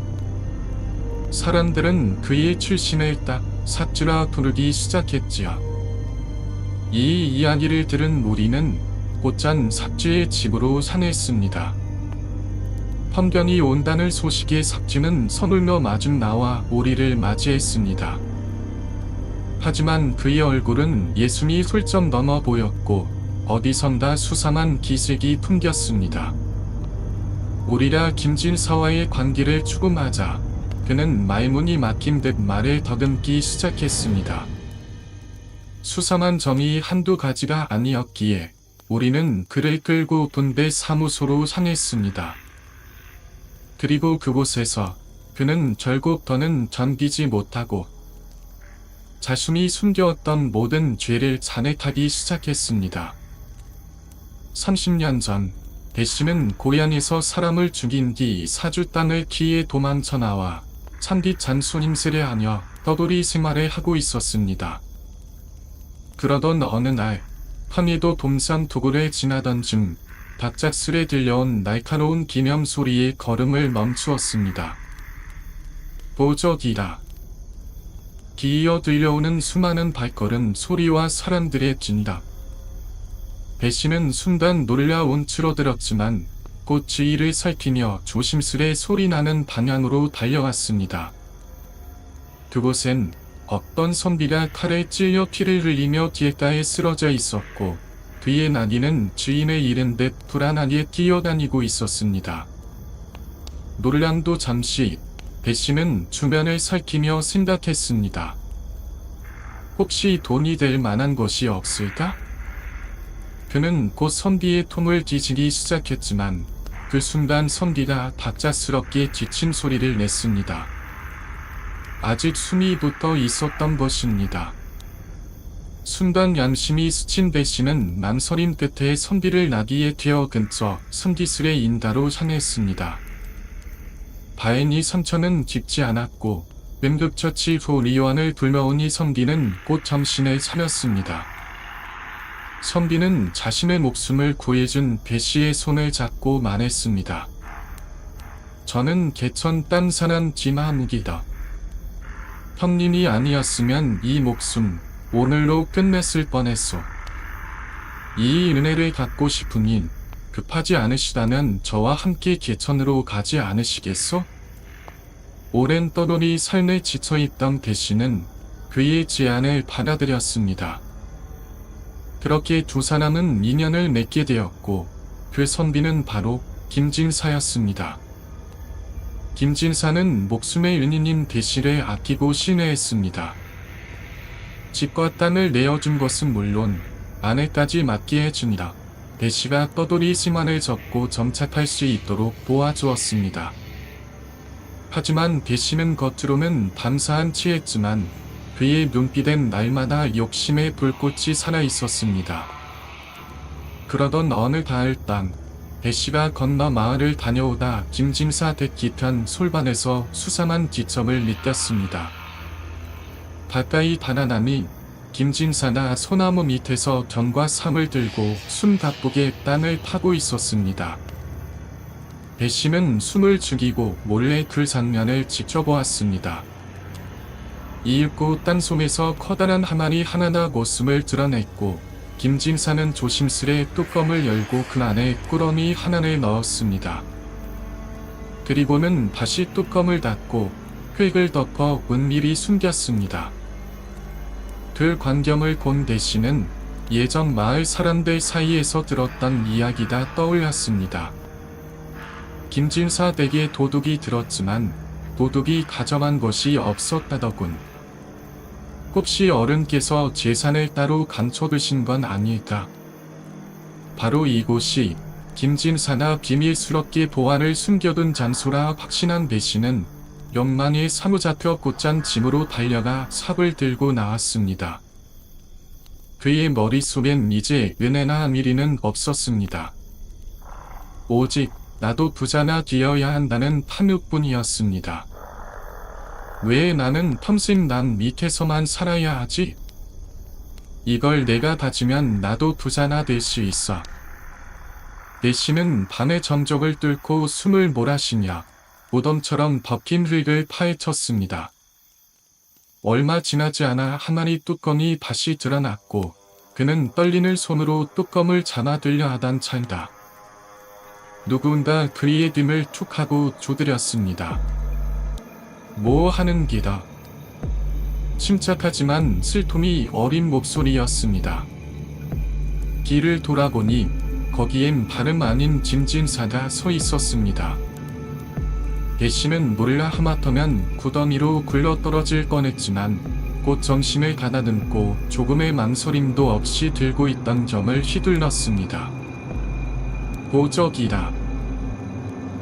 사람들은 그의 출신을 딱 삿주라 부르기 시작했지요. 이 이야기를 들은 우리는 곧장 삽주의 집으로 향했습니다. 편견이 온다는 소식에 삽주는 서둘러 마중 나와 우리를 맞이했습니다. 하지만 그의 얼굴은 예순이 훌쩍 넘어 보였고 어디선가 수상한 기색이 풍겼습니다. 우리가 김진사와의 관계를 추궁하자 그는 말문이 막힌 듯 말을 더듬기 시작했습니다. 수상한 점이 한두 가지가 아니었기에 우리는 그를 끌고 분배 사무소로 향했습니다. 그리고 그곳에서 그는 결국 더는 견디지 못하고 자신이 숨겨왔던 모든 죄를 자백하기 시작했습니다. 30년 전 대씨는 고향에서 사람을 죽인 뒤 사주 땅을 피해 도망쳐 나와 참기 잔손임세를 하며 떠돌이 생활을 하고 있었습니다. 그러던 어느 날 밤에도 동산 도구를 지나던 중 갑작스레 들려온 날카로운 기념 소리에 걸음을 멈추었습니다. 보적이라. 기이어 들려오는 수많은 발걸음 소리와 사람들의 진답. 배씨는 순간 놀라 움츠러들었지만 곧 주위를 살피며 조심스레 소리나는 방향으로 달려왔습니다. 그곳엔 어떤 선비가 칼에 찔려 피를 흘리며 길가에 쓰러져 있었고 그의 나귀는 주인을 잃은 듯 불안하게 뛰어다니고 있었습니다. 놀람도 잠시 배씨는 주변을 살피며 생각했습니다. 혹시 돈이 될 만한 것이 없을까? 그는 곧 선비의 통을 뒤지기 시작했지만 그 순간 선비가 갑작스럽게 기침 소리를 냈습니다. 아직 숨이 붙어 있었던 것입니다. 순간 양심이 스친 배씨는 망설임 끝에 선비를 나귀에 태워 근처 성기술의 인다로 향했습니다. 다행히 상처는 깊지 않았고 응급처치 후 리완을 불러오니 선비는 곧 정신을 차렸습니다. 선비는 자신의 목숨을 구해준 배씨의 손을 잡고 말했습니다. 저는 개천 딴사람 지마무기다. 형님이 아니었으면 이 목숨 오늘로 끝냈을 뻔했소. 이 은혜를 갖고 싶으니 급하지 않으시다면 저와 함께 개천으로 가지 않으시겠소? 오랜 떠돌이 삶에 지쳐있던 배씨는 그의 제안을 받아들였습니다. 그렇게 두 사람은 인연을 맺게 되었고 그 선비는 바로 김진사였습니다. 김진사는 목숨의 은인인 배씨를 아끼고 신뢰했습니다. 집과 땅을 내어준 것은 물론 아내까지 맡게 해준다. 배씨가 떠돌이 생활을 접고 정착할 수 있도록 도와주었습니다. 하지만 배씨는 겉으로는 감사한 체했지만 그의 눈빛엔 날마다 욕심의 불꽃이 살아있었습니다. 그러던 어느 가을 밤 배씨가 건너 마을을 다녀오다 김진사 댁 뒤편 솔반에서 수상한 기척을 느꼈습니다. 가까이 달아나니 김진사가 소나무 밑에서 견과 삼을 들고 숨가쁘게 땅을 파고 있었습니다. 배씨는 숨을 죽이고 몰래 그 장면을 지켜보았습니다. 이윽고 땅속에서 커다란 하마리 하나가 목숨을 드러냈고 김진사는 조심스레 뚜껑을 열고 그 안에 꾸러미 하나를 넣었습니다. 그리고는 다시 뚜껑을 닫고 흙을 덮어 은밀히 숨겼습니다. 그 광경을 본 배씨는 예전 마을 사람들 사이에서 들었던 이야기가 떠올랐습니다. 김진사 댁에 도둑이 들었지만 도둑이 가져간 것이 없었다더군. 혹시 어른께서 재산을 따로 감춰두신 건 아닐까? 바로 이곳이 김진사나 비밀스럽게 보안을 숨겨둔 장소라 확신한 배씨는 욕망에 사로잡혀 곧장 짐으로 달려가 삽을 들고 나왔습니다. 그의 머릿속엔 이제 은혜나 미리는 없었습니다. 오직 나도 부자나 되어야 한다는 판육뿐이었습니다. 왜 나는 평생 남 밑에서만 살아야 하지? 이걸 내가 가지면 나도 부자나 될 수 있어. 내씨는 밤의 정적을 뚫고 숨을 몰아쉬며 무덤처럼 벗긴 흙을 파헤쳤습니다. 얼마 지나지 않아 하나리 뚜껑이 다시 드러났고 그는 떨리는 손으로 뚜껑을 잡아들려 하던 차이다. 누군가 그의 등을 툭 하고 두드렸습니다. 뭐 하는 기다. 침착하지만 슬픔이 어린 목소리였습니다. 길을 돌아보니 거기엔 다름 아닌 김진사가 서 있었습니다. 대씨는 몰라 하마터면 구덩이로 굴러떨어질 뻔했지만 곧 정신을 가다듬고 조금의 망설임도 없이 들고 있던 점을 휘둘렀습니다. 보적이다.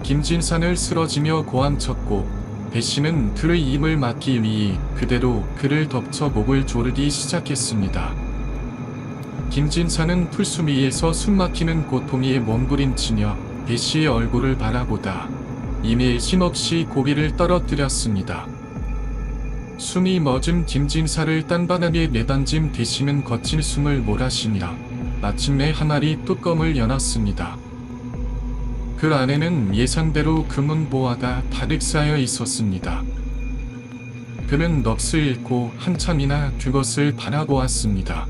김진산을 쓰러지며 고함쳤고 대씨는 그의 입을 막기 위해 그대로 그를 덮쳐 목을 조르기 시작했습니다. 김진산은 풀수미에서 숨막히는 고통에 몸부림치며 대씨의 얼굴을 바라보다 이내 힘없이 고개를 떨어뜨렸습니다. 숨이 멎은 김진사를 땅바닥에 내던진 대씨는 거친 숨을 몰아쉬며 마침내 하나리 뚜껑을 열었습니다. 그 안에는 예상대로 금은 보화가 가득 쌓여 있었습니다. 그는 넋을 잃고 한참이나 그것을 바라보았습니다.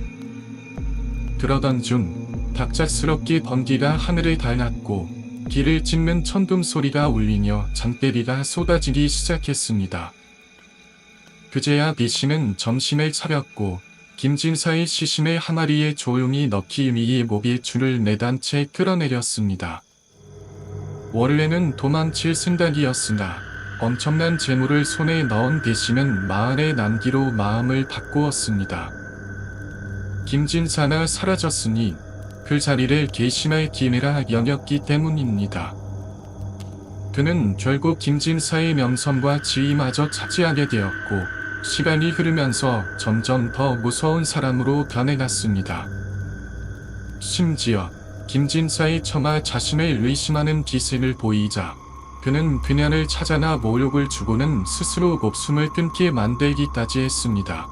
그러던 중 갑작스럽게 번개가 하늘에 닿았고 길을 찢는 천둥 소리가 울리며 장대리가 쏟아지기 시작했습니다. 그제야 대씨는 정신을 차렸고 김진사의 시신에 하나리에 조용히 넣기 위해 목에 줄을 매단 채 끌어내렸습니다. 원래는 도망칠 생각이었으나 엄청난 재물을 손에 넣은 대씨는 마을에 남기로 마음을 바꾸었습니다. 김진사가 사라졌으니 그 자리를 개심할 기회라 여겼기 때문입니다. 그는 결국 김진사의 명성과 지위마저 차지하게 되었고 시간이 흐르면서 점점 더 무서운 사람으로 변해갔습니다. 심지어 김진사의 처마 자신을 의심하는 기색을 보이자 그는 그녀를 찾아나 모욕을 주고는 스스로 목숨을 끊게 만들기까지 했습니다.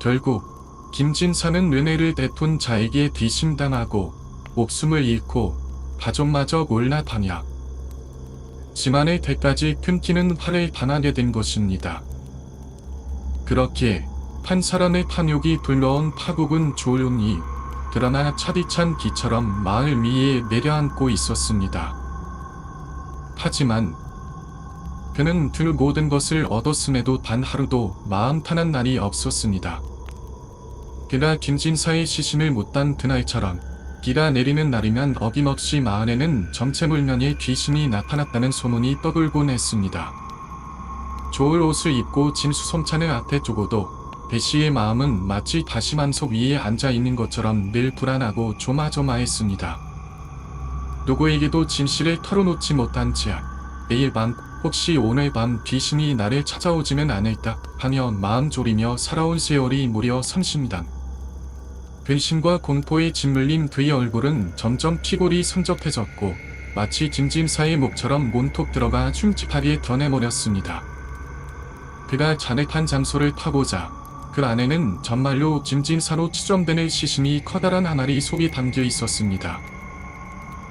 결국 김진사는 은혜를 베푼 자에게 뒤심당하고 목숨을 잃고 가족마저 몰락하며 집안의 대까지 끊기는 화를 당하게 된 것입니다. 그렇게 한 사람의 탐욕이 불러온 파국은 조용히 그러나 차디찬 기처럼 마을 위에 내려앉고 있었습니다. 하지만 그는 그 모든 것을 얻었음에도 단 하루도 마음 편한 날이 없었습니다. 그가 김진사의 시신을 못단 그날처럼 비가 내리는 날이면 어김없이 마을에는 정체불명의 귀신이 나타났다는 소문이 떠돌곤 했습니다. 좋을 옷을 입고 진수성찬을 앞에 두고도 대씨의 마음은 마치 다시만석 위에 앉아있는 것처럼 늘 불안하고 조마조마했습니다. 누구에게도 진실을 털어놓지 못한 채 내일 밤 혹시 오늘 밤 귀신이 나를 찾아오지는 않을까 하며 마음 졸이며 살아온 세월이 무려 30년. 근심과 공포에 짓물린 그의 얼굴은 점점 피골이 성적해졌고 마치 김진사의 목처럼 문톡 들어가 흉측하게 변해버렸습니다. 그가 잔액한 장소를 타보자 그 안에는 정말로 김진사로 추정되는 시신이 커다란 하나리 속에 담겨 있었습니다.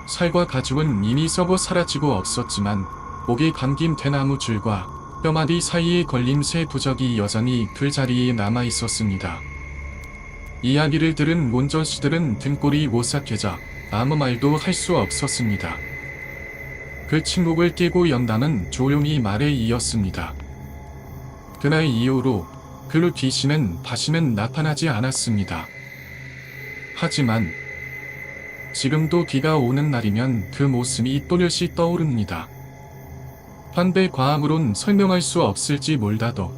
살과 가죽은 이미 썩어 사라지고 없었지만 목에 감긴 대나무 줄과 뼈마디 사이에 걸린 새 부적이 여전히 그 자리에 남아 있었습니다. 이야기를 들은 문전씨들은 등골이 오싹해져 아무 말도 할 수 없었습니다. 그 침묵을 깨고 연담은 조용히 말에 이었습니다. 그날 이후로 그 귀신은 다시는 나타나지 않았습니다. 하지만 지금도 비가 오는 날이면 그 모습이 또렷이 떠오릅니다. 환대 과학으론 설명할 수 없을지 몰라도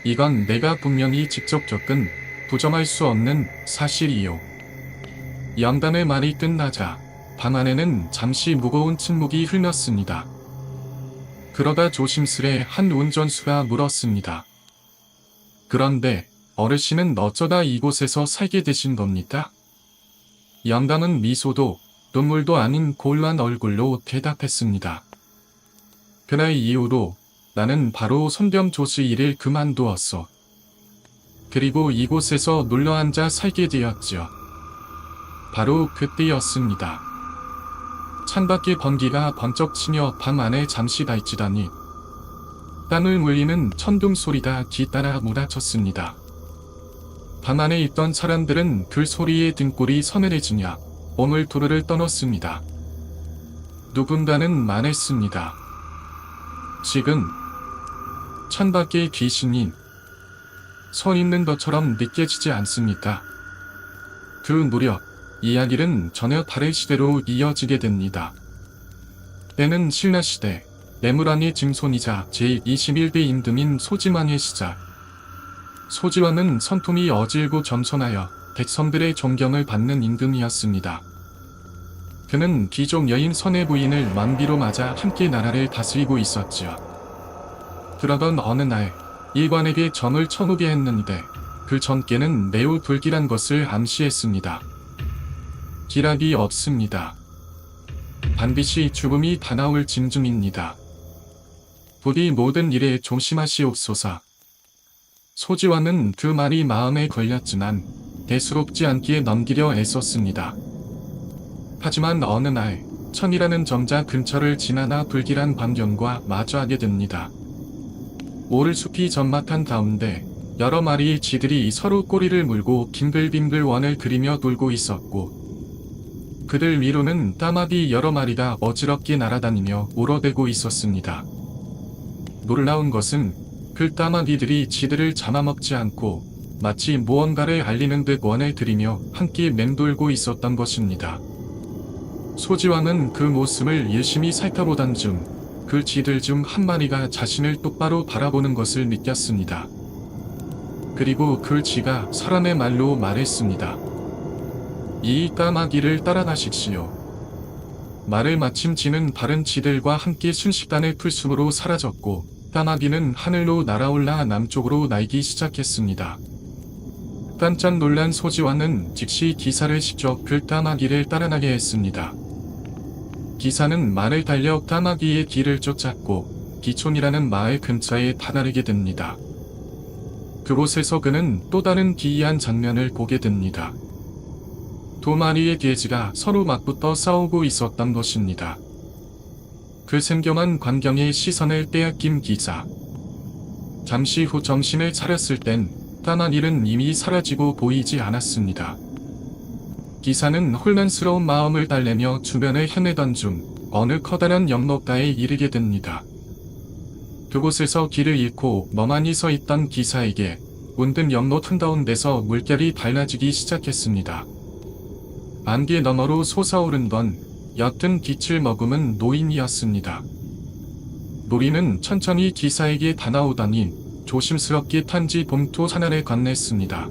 이건 내가 분명히 직접 겪은 부정할 수 없는 사실이요. 연담의 말이 끝나자 방 안에는 잠시 무거운 침묵이 흘렀습니다. 그러다 조심스레 한 운전수가 물었습니다. 그런데 어르신은 어쩌다 이곳에서 살게 되신 겁니까? 연담은 미소도 눈물도 아닌 골란 얼굴로 대답했습니다. 그날 이후로 나는 바로 손병조씨 일을 그만두었어. 그리고 이곳에서 눌러앉아 살게 되었죠. 바로 그때였습니다. 창밖에 번개가 번쩍 치며 방 안에 잠시 발치다니 땀을 물리는 천둥 소리가 뒤따라 몰아쳤습니다. 방 안에 있던 사람들은 그 소리에 등골이 서늘해지냐 몸을 도르르 떠났습니다. 누군가는 말했습니다. 지금 창밖에 귀신이 서 있는 것처럼 느껴지지 않습니까? 그 무렵 이야기는 전혀 다른 시대로 이어지게 됩니다. 때는 신라시대 내무랑의 증손이자 제21대 임금인 소지왕의 시작. 소지왕은 성품이 어질고 겸손하여 백성들의 존경을 받는 임금이었습니다. 그는 귀족 여인 선의 부인을 만비로 맞아 함께 나라를 다스리고 있었지요. 그러던 어느 날 일관에게 점을 쳐오게 했는데 그 점괘는 매우 불길한 것을 암시했습니다. 기락이 없습니다. 반드시 죽음이 다가올 징조입니다. 부디 모든 일에 조심하시옵소서. 소지왕은 그 말이 마음에 걸렸지만 대수롭지 않게 넘기려 애썼습니다. 하지만 어느 날 천이라는 점자 근처를 지나다 불길한 광경과 마주하게 됩니다. 오를숲이 전막한 가운데 여러 마리의 쥐들이 서로 꼬리를 물고 빙글빙글 원을 그리며 돌고 있었고 그들 위로는 까마귀 여러 마리가 어지럽게 날아다니며 울어대고 있었습니다. 놀라운 것은 그 까마귀들이 쥐들을 잡아먹지 않고 마치 무언가를 알리는 듯 원을 들이며 함께 맴돌고 있었던 것입니다. 소지왕은 그 모습을 열심히 살펴보던 중 그 쥐들 중 한 마리가 자신을 똑바로 바라보는 것을 느꼈습니다. 그리고 그 쥐가 사람의 말로 말했습니다. 이 까마귀를 따라가십시오. 말을 마침 쥐는 다른 쥐들과 함께 순식간에 풀숲으로 사라졌고 까마귀는 하늘로 날아올라 남쪽으로 날기 시작했습니다. 깜짝 놀란 소지왕은 즉시 기사를 시켜 그 까마귀를 따라가게 했습니다. 기사는 말을 달려 까마귀의 길을 쫓았고 기촌이라는 마을 근처에 다다르게 됩니다. 그곳에서 그는 또 다른 기이한 장면을 보게 됩니다. 두 마리의 돼지가 서로 맞붙어 싸우고 있었던 것입니다. 그 생경한 광경에 시선을 빼앗긴 기사. 잠시 후 정신을 차렸을 땐 까마귀는 이미 사라지고 보이지 않았습니다. 기사는 혼란스러운 마음을 달래며 주변을 헤매던 중 어느 커다란 연못가에 이르게 됩니다. 그곳에서 길을 잃고 멍하니 서 있던 기사에게 문득 연못 한가운데서 물결이 달라지기 시작했습니다. 안개 너머로 솟아오른 건 옅은 빛을 머금은 노인이었습니다. 노인은 천천히 기사에게 다가오더니 조심스럽게 편지 봉투 하나를 건넸습니다.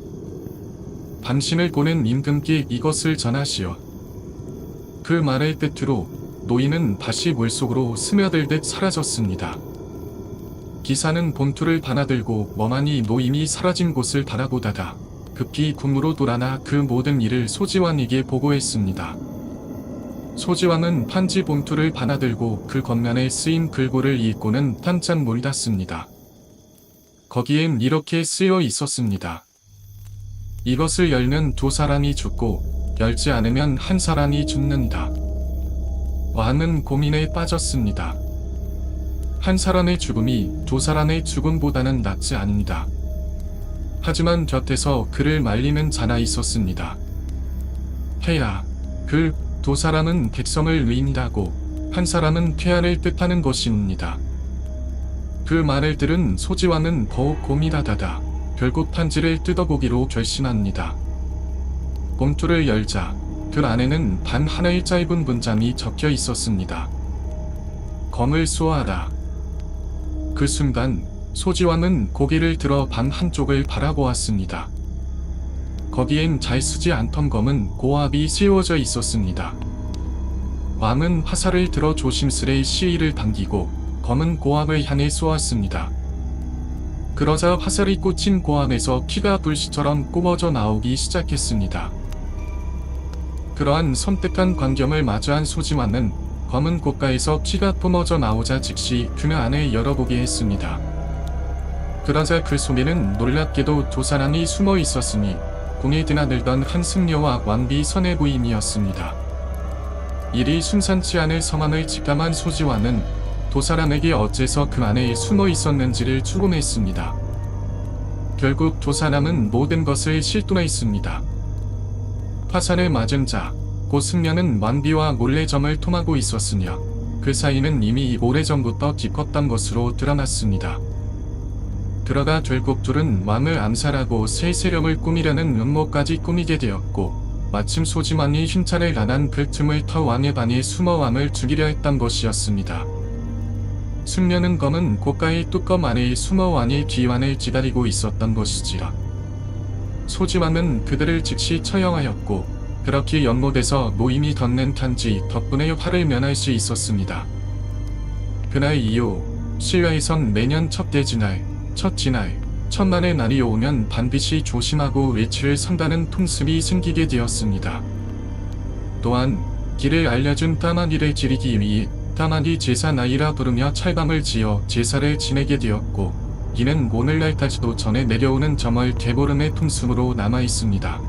당신을 보낸 임금께 이것을 전하시오. 그 말을 끝으로 노인은 다시 물속으로 스며들듯 사라졌습니다. 기사는 봉투를 받아들고 멍하니 노인이 사라진 곳을 바라보다가 급히 궁으로 돌아나 그 모든 일을 소지왕에게 보고했습니다. 소지왕은 편지 봉투를 받아들고 그 겉면에 쓰인 글꼴을 읽고는 깜짝 놀랐습니다. 거기엔 이렇게 쓰여 있었습니다. 이것을 열면 두 사람이 죽고 열지 않으면 한 사람이 죽는다. 왕은 고민에 빠졌습니다. 한 사람의 죽음이 두 사람의 죽음보다는 낫지 않습니다. 하지만 곁에서 그를 말리는 자나 있었습니다. 폐하, 그 두 사람은 백성을 의인다고 한 사람은 폐하를 뜻하는 것입니다. 그 말을 들은 소지왕은 더욱 고민하다가 결국 편지를 뜯어보기로 결심합니다. 봉투를 열자 그 안에는 단 하나의 짧은 문장이 적혀 있었습니다. 검을 쏘아라. 그 순간 소지왕은 고개를 들어 방 한쪽을 바라보았습니다. 거기엔 잘 쓰지 않던 검은 고압이 씌워져 있었습니다. 왕은 화살을 들어 조심스레 시위를 당기고 검은 고압을 향해 쏘았습니다. 그러자 화살이 꽂힌 고압에서 피가 불씨처럼 뿜어져 나오기 시작했습니다. 그러한 섬뜩한 광경을 마주한 소지왕은 검은 고가에서 피가 뿜어져 나오자 즉시 그 안을 열어보게 했습니다. 그러자 그 속에는 놀랍게도 두 사람이 숨어 있었으니 궁에 드나들던 한 승려와 왕비 선의 부인이었습니다. 일이 순산치 않을 상황을 직감한 소지와는 두 사람에게 어째서 그 안에 숨어 있었는지를 추궁했습니다. 결국 두 사람은 모든 것을 실토했습니다. 화살을 맞은 자, 곧 승려는 왕비와 몰래 점을 통하고 있었으며 그 사이는 이미 오래전부터 깊었던 것으로 드러났습니다. 그러다 결국 둘은 왕을 암살하고 새 세력을 꾸미려는 음모까지 꾸미게 되었고 마침 소지만이 흰차를 나난 그 틈을 터 왕의 방에 숨어 왕을 죽이려 했던 것이었습니다. 승려는 검은 고가의 뚜껑 안에 숨어 왕의 귀환을 기다리고 있었던 것이지라. 소지왕은 그들을 즉시 처형하였고 그렇게 연못에서 노임이 덧낸 탄지 덕분에 화를 면할 수 있었습니다. 그날 이후 신라에선 매년 첫 대지날, 첫 지날, 천만의 날이 오면 반드시 조심하고 외치를 선다는 통습이 생기게 되었습니다. 또한 길을 알려준 따마니를 지리기 위해 따마니 제사 나이라 부르며 찰밤을 지어 제사를 지내게 되었고 이는 오늘날까지도 전해 내려오는 점월 대보름의 통습으로 남아있습니다.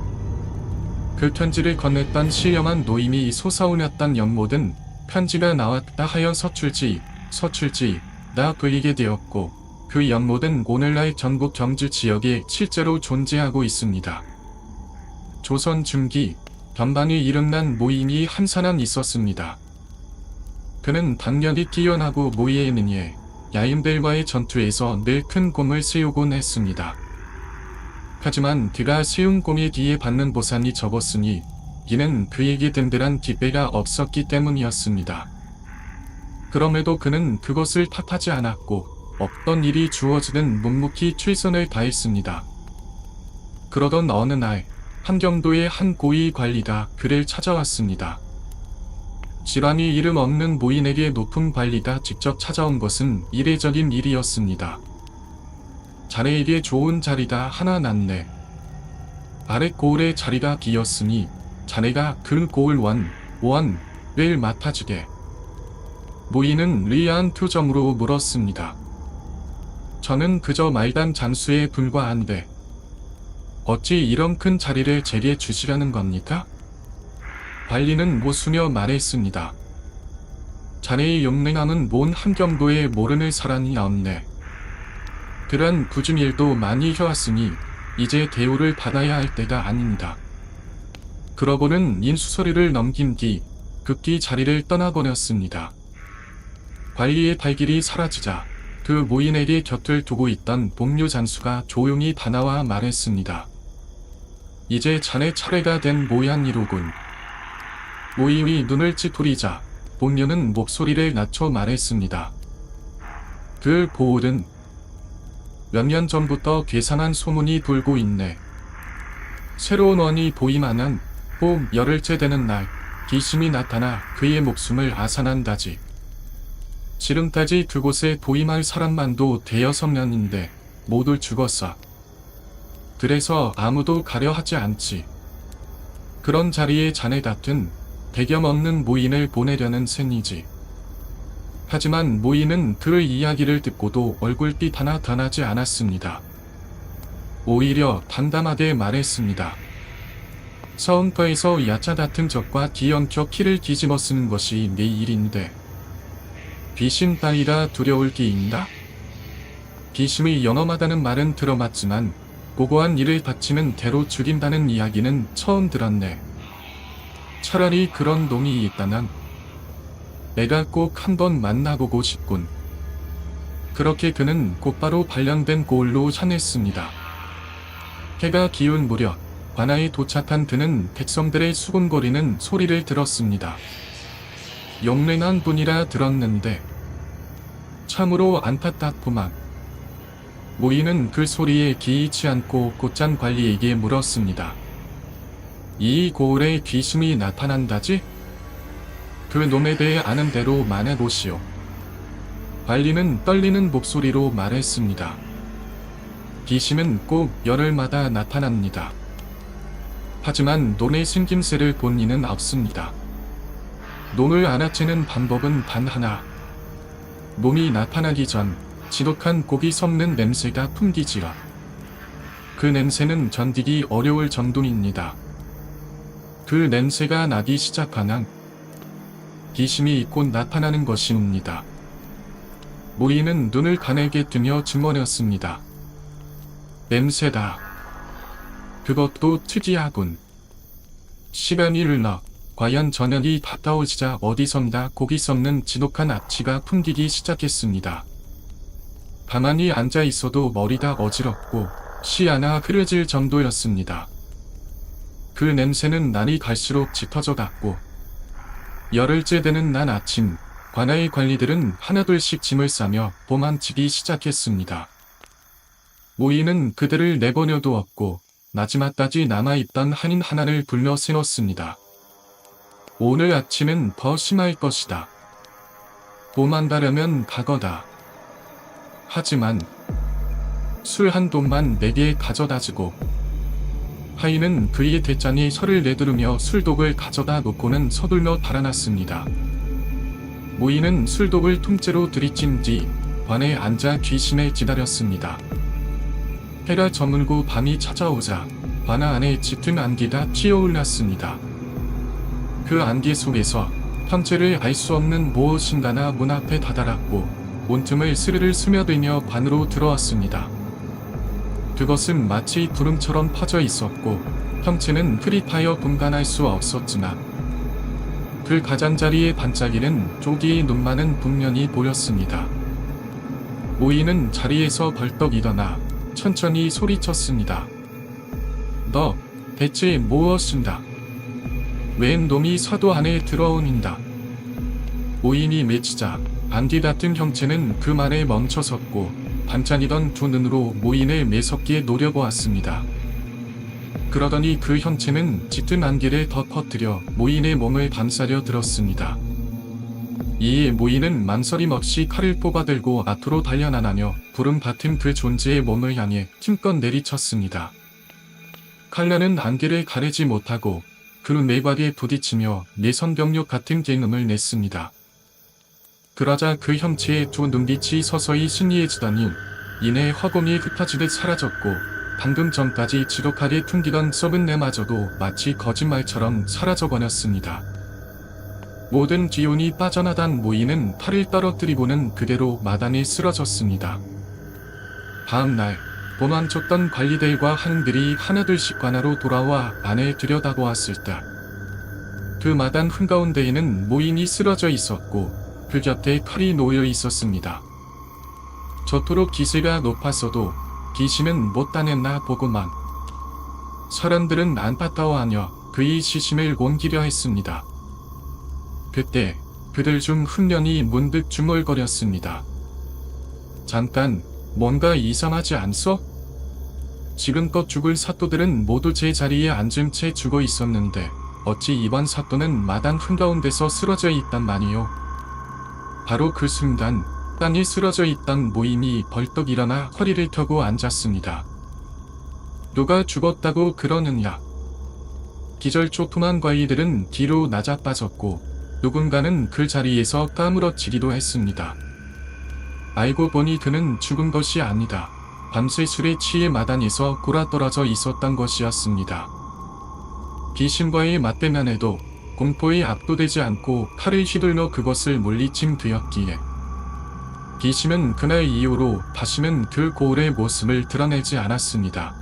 그 편지를 건넸던 신령한 노임이 솟아오렸던 연못은 편지가 나왔다 하여 서출지 나 불리게 되었고 그 연못은 오늘날 전국 경주 지역에 실제로 존재하고 있습니다. 조선 중기 변방에 이름난 모임이 한 사람 있었습니다. 그는 당연히 뛰어나고 모의에 능해 야인들과의 전투에서 늘 큰 공을 세우곤 했습니다. 하지만 그가 세운 공의 뒤에 받는 보상이 적었으니 이는 그에게 든든한 뒷배가 없었기 때문이었습니다. 그럼에도 그는 그것을 탓하지 않았고 어떤 일이 주어지든 묵묵히 최선을 다했습니다. 그러던 어느 날 함경도의 한 고위 관리가 그를 찾아왔습니다. 질환이 이름 없는 모인에게 높은 관리가 직접 찾아온 것은 이례적인 일이었습니다. 자네에게 좋은 자리가 하나 났네. 아래 고을의 자리가 비었으니 자네가 그 고을 원을 맡아주게. 모인은 의아한 표정으로 물었습니다. 저는 그저 말단 장수에 불과한데 어찌 이런 큰 자리를 제게 주시려는 겁니까? 관리는 모수며 말했습니다. 자네의 용맹함은 몬 함경도에 모르는 사람이 없네. 그런 굳은 일도 많이 해왔으니 이제 대우를 받아야 할 때가 아닙니다. 그러고는 인수소리를 넘긴 뒤 급기 자리를 떠나버렸습니다. 관리의 발길이 사라지자 그 모인에게 곁을 두고 있던 복류 장수가 조용히 다나와 말했습니다. 이제 자네 차례가 된 모양이로군. 모임이 눈을 찌푸리자 복류는 목소리를 낮춰 말했습니다. 그 고을은 몇 년 전부터 괴상한 소문이 돌고 있네. 새로운 원이 보이만한 봄 열흘째 되는 날 귀신이 나타나 그의 목숨을 앗아난다지. 지금까지 그곳에 도임할 사람만도 대여섯 명인데 모두 죽었어. 그래서 아무도 가려 하지 않지. 그런 자리에 자네 같은 대겸 없는 모인을 보내려는 셈이지. 하지만 모인은 그 이야기를 듣고도 얼굴빛 하나 변하지 않았습니다. 오히려 담담하게 말했습니다. 서원터에서 야차 같은 적과 뒤엉켜 피를 뒤집어 쓰는 것이 내 일인데 귀신 따위라 두려울 게 있나? 귀신이 영험하다는 말은 들어봤지만 고고한 일을 바치는 대로 죽인다는 이야기는 처음 들었네. 차라리 그런 놈이 있다면 내가 꼭 한번 만나보고 싶군. 그렇게 그는 곧바로 발령된 고을로 향했습니다. 해가 기운 무렵 관아에 도착한 그는 백성들의 수군거리는 소리를 들었습니다. 용맹한 분이라 들었는데 참으로 안타깝구만. 모이는 그 소리에 기이치 않고 곧장 관리에게 물었습니다. 이 고을에 귀신이 나타난다지? 그 놈에 대해 아는 대로 말해보시오. 관리는 떨리는 목소리로 말했습니다. 귀신은 꼭 열흘마다 나타납니다. 하지만 놈의 생김새를 본 이는 없습니다. 놈을 알아채는 방법은 단 하나. 놈이 나타나기 전 지독한 고기 섞는 냄새가 풍기지라. 그 냄새는 견디기 어려울 정도입니다. 그 냄새가 나기 시작하면 귀신이 곧 나타나는 것입니다. 모이는 눈을 가늘게 뜨며 중얼했습니다. 냄새다. 그것도 특이하군. 시간이 흘러 과연 저녁이 가까워지자 어디선가 고기 썩는 지독한 악취가 풍기기 시작했습니다. 가만히 앉아 있어도 머리가 어지럽고 시 하나 흐려질 정도였습니다. 그 냄새는 날이 갈수록 짙어져 갔고 열흘째 되는 날 아침, 관아의 관리들은 하나둘씩 짐을 싸며 도망치기 시작했습니다. 모이는 그들을 내버려 두었고 마지막까지 남아있던 한인 하나를 불러 세웠습니다. 오늘 아침은 더 심할 것이다. 도망가려면 각오다. 하지만 술 한 돈만 내게 가져다주고. 하인은 그의 대장이 설을 내두르며 술독을 가져다 놓고는 서둘러 달아났습니다. 모이는 술독을 통째로 들이친 뒤 관에 앉아 귀신을 기다렸습니다. 해가 저물고 밤이 찾아오자 관 안에 짙은 안개가 튀어올랐습니다. 그 안개 속에서 형체를 알 수 없는 무엇인가가 문 앞에 다다랐고 온틈을 스르르 스며들며 관으로 들어왔습니다. 그것은 마치 구름처럼 퍼져 있었고 형체는 흐릿하여 분간할 수 없었지만 그 가장자리의 반짝이는 조기의 눈만은 분명히 보였습니다. 모이는 자리에서 벌떡 일어나 천천히 소리쳤습니다. 너 대체 무엇인가? 웬 놈이 사도 안에 들어오는다. 모인이 맺히자 안개 같은 형체는 그 말에 멈춰섰고 반짝이던 두 눈으로 모인을 매섭게 노려보았습니다. 그러더니 그 형체는 짙은 안개를 더 퍼뜨려 모인의 몸을 감싸려 들었습니다. 이에 모인은 망설임 없이 칼을 뽑아들고 앞으로 달려나가며 구름 같은 그 존재의 몸을 향해 힘껏 내리쳤습니다. 칼날은 안개를 가리지 못하고 그 내박에 부딪히며 내선병력 같은 개음을 냈습니다. 그러자 그 형체의 두 눈빛이 서서히 신리해지더니 이내 화공이 흩어지듯 사라졌고 방금 전까지 지독하게 풍기던 썩은 내마저도 마치 거짓말처럼 사라져버렸습니다. 모든 기운이 빠져나간 모이는 팔을 떨어뜨리고는 그대로 마당에 쓰러졌습니다. 다음날 도망쳤던 관리들과 하인들이 하나둘씩 관하로 돌아와 안을 들여다보았을 때 그 마당 한가운데에는 모인이 쓰러져 있었고 그 곁에 칼이 놓여 있었습니다. 저토록 기세가 높았어도 귀신은 못 따냈나 보고만. 사람들은 안타까워하며 그의 시신을 옮기려 했습니다. 그때 그들 중 한 명이 문득 중얼거렸습니다. 잠깐, 뭔가 이상하지 않소? 지금껏 죽을 사또들은 모두 제 자리에 앉은 채 죽어 있었는데 어찌 이번 사또는 마당 한가운데서 쓰러져 있단 말이오. 바로 그 순간 땅에 쓰러져 있던 모임이 벌떡 일어나 허리를 펴고 앉았습니다. 누가 죽었다고 그러느냐? 기절초토한 과이들은 뒤로 낮아빠졌고 누군가는 그 자리에서 까무러치기도 했습니다. 알고 보니 그는 죽은 것이 아니다. 밤새 술에 취해 마당에서 골아떨어져 있었던 것이었습니다. 귀신과의 맞대면 해도 공포에 압도되지 않고 칼을 휘둘러 그것을 물리친 되었기에 귀신은 그날 이후로 다시는 그 고을의 모습을 드러내지 않았습니다.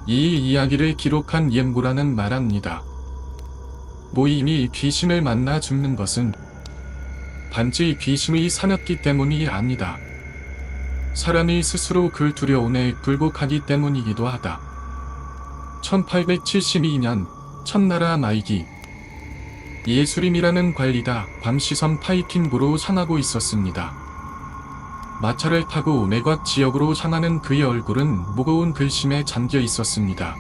이 이야기를 기록한 옌고라는 말합니다. 모임이 귀신을 만나 죽는 것은 단지 귀신의 사납기 때문이 아니다. 사람이 스스로 그 두려움에 굴복하기 때문이기도 하다. 1872년 첫나라 말기 예수림이라는 관리가 밤시선 파이팅부로 향하고 있었습니다. 마차를 타고 매곽 지역으로 향하는 그의 얼굴은 무거운 글심에 잠겨 있었습니다.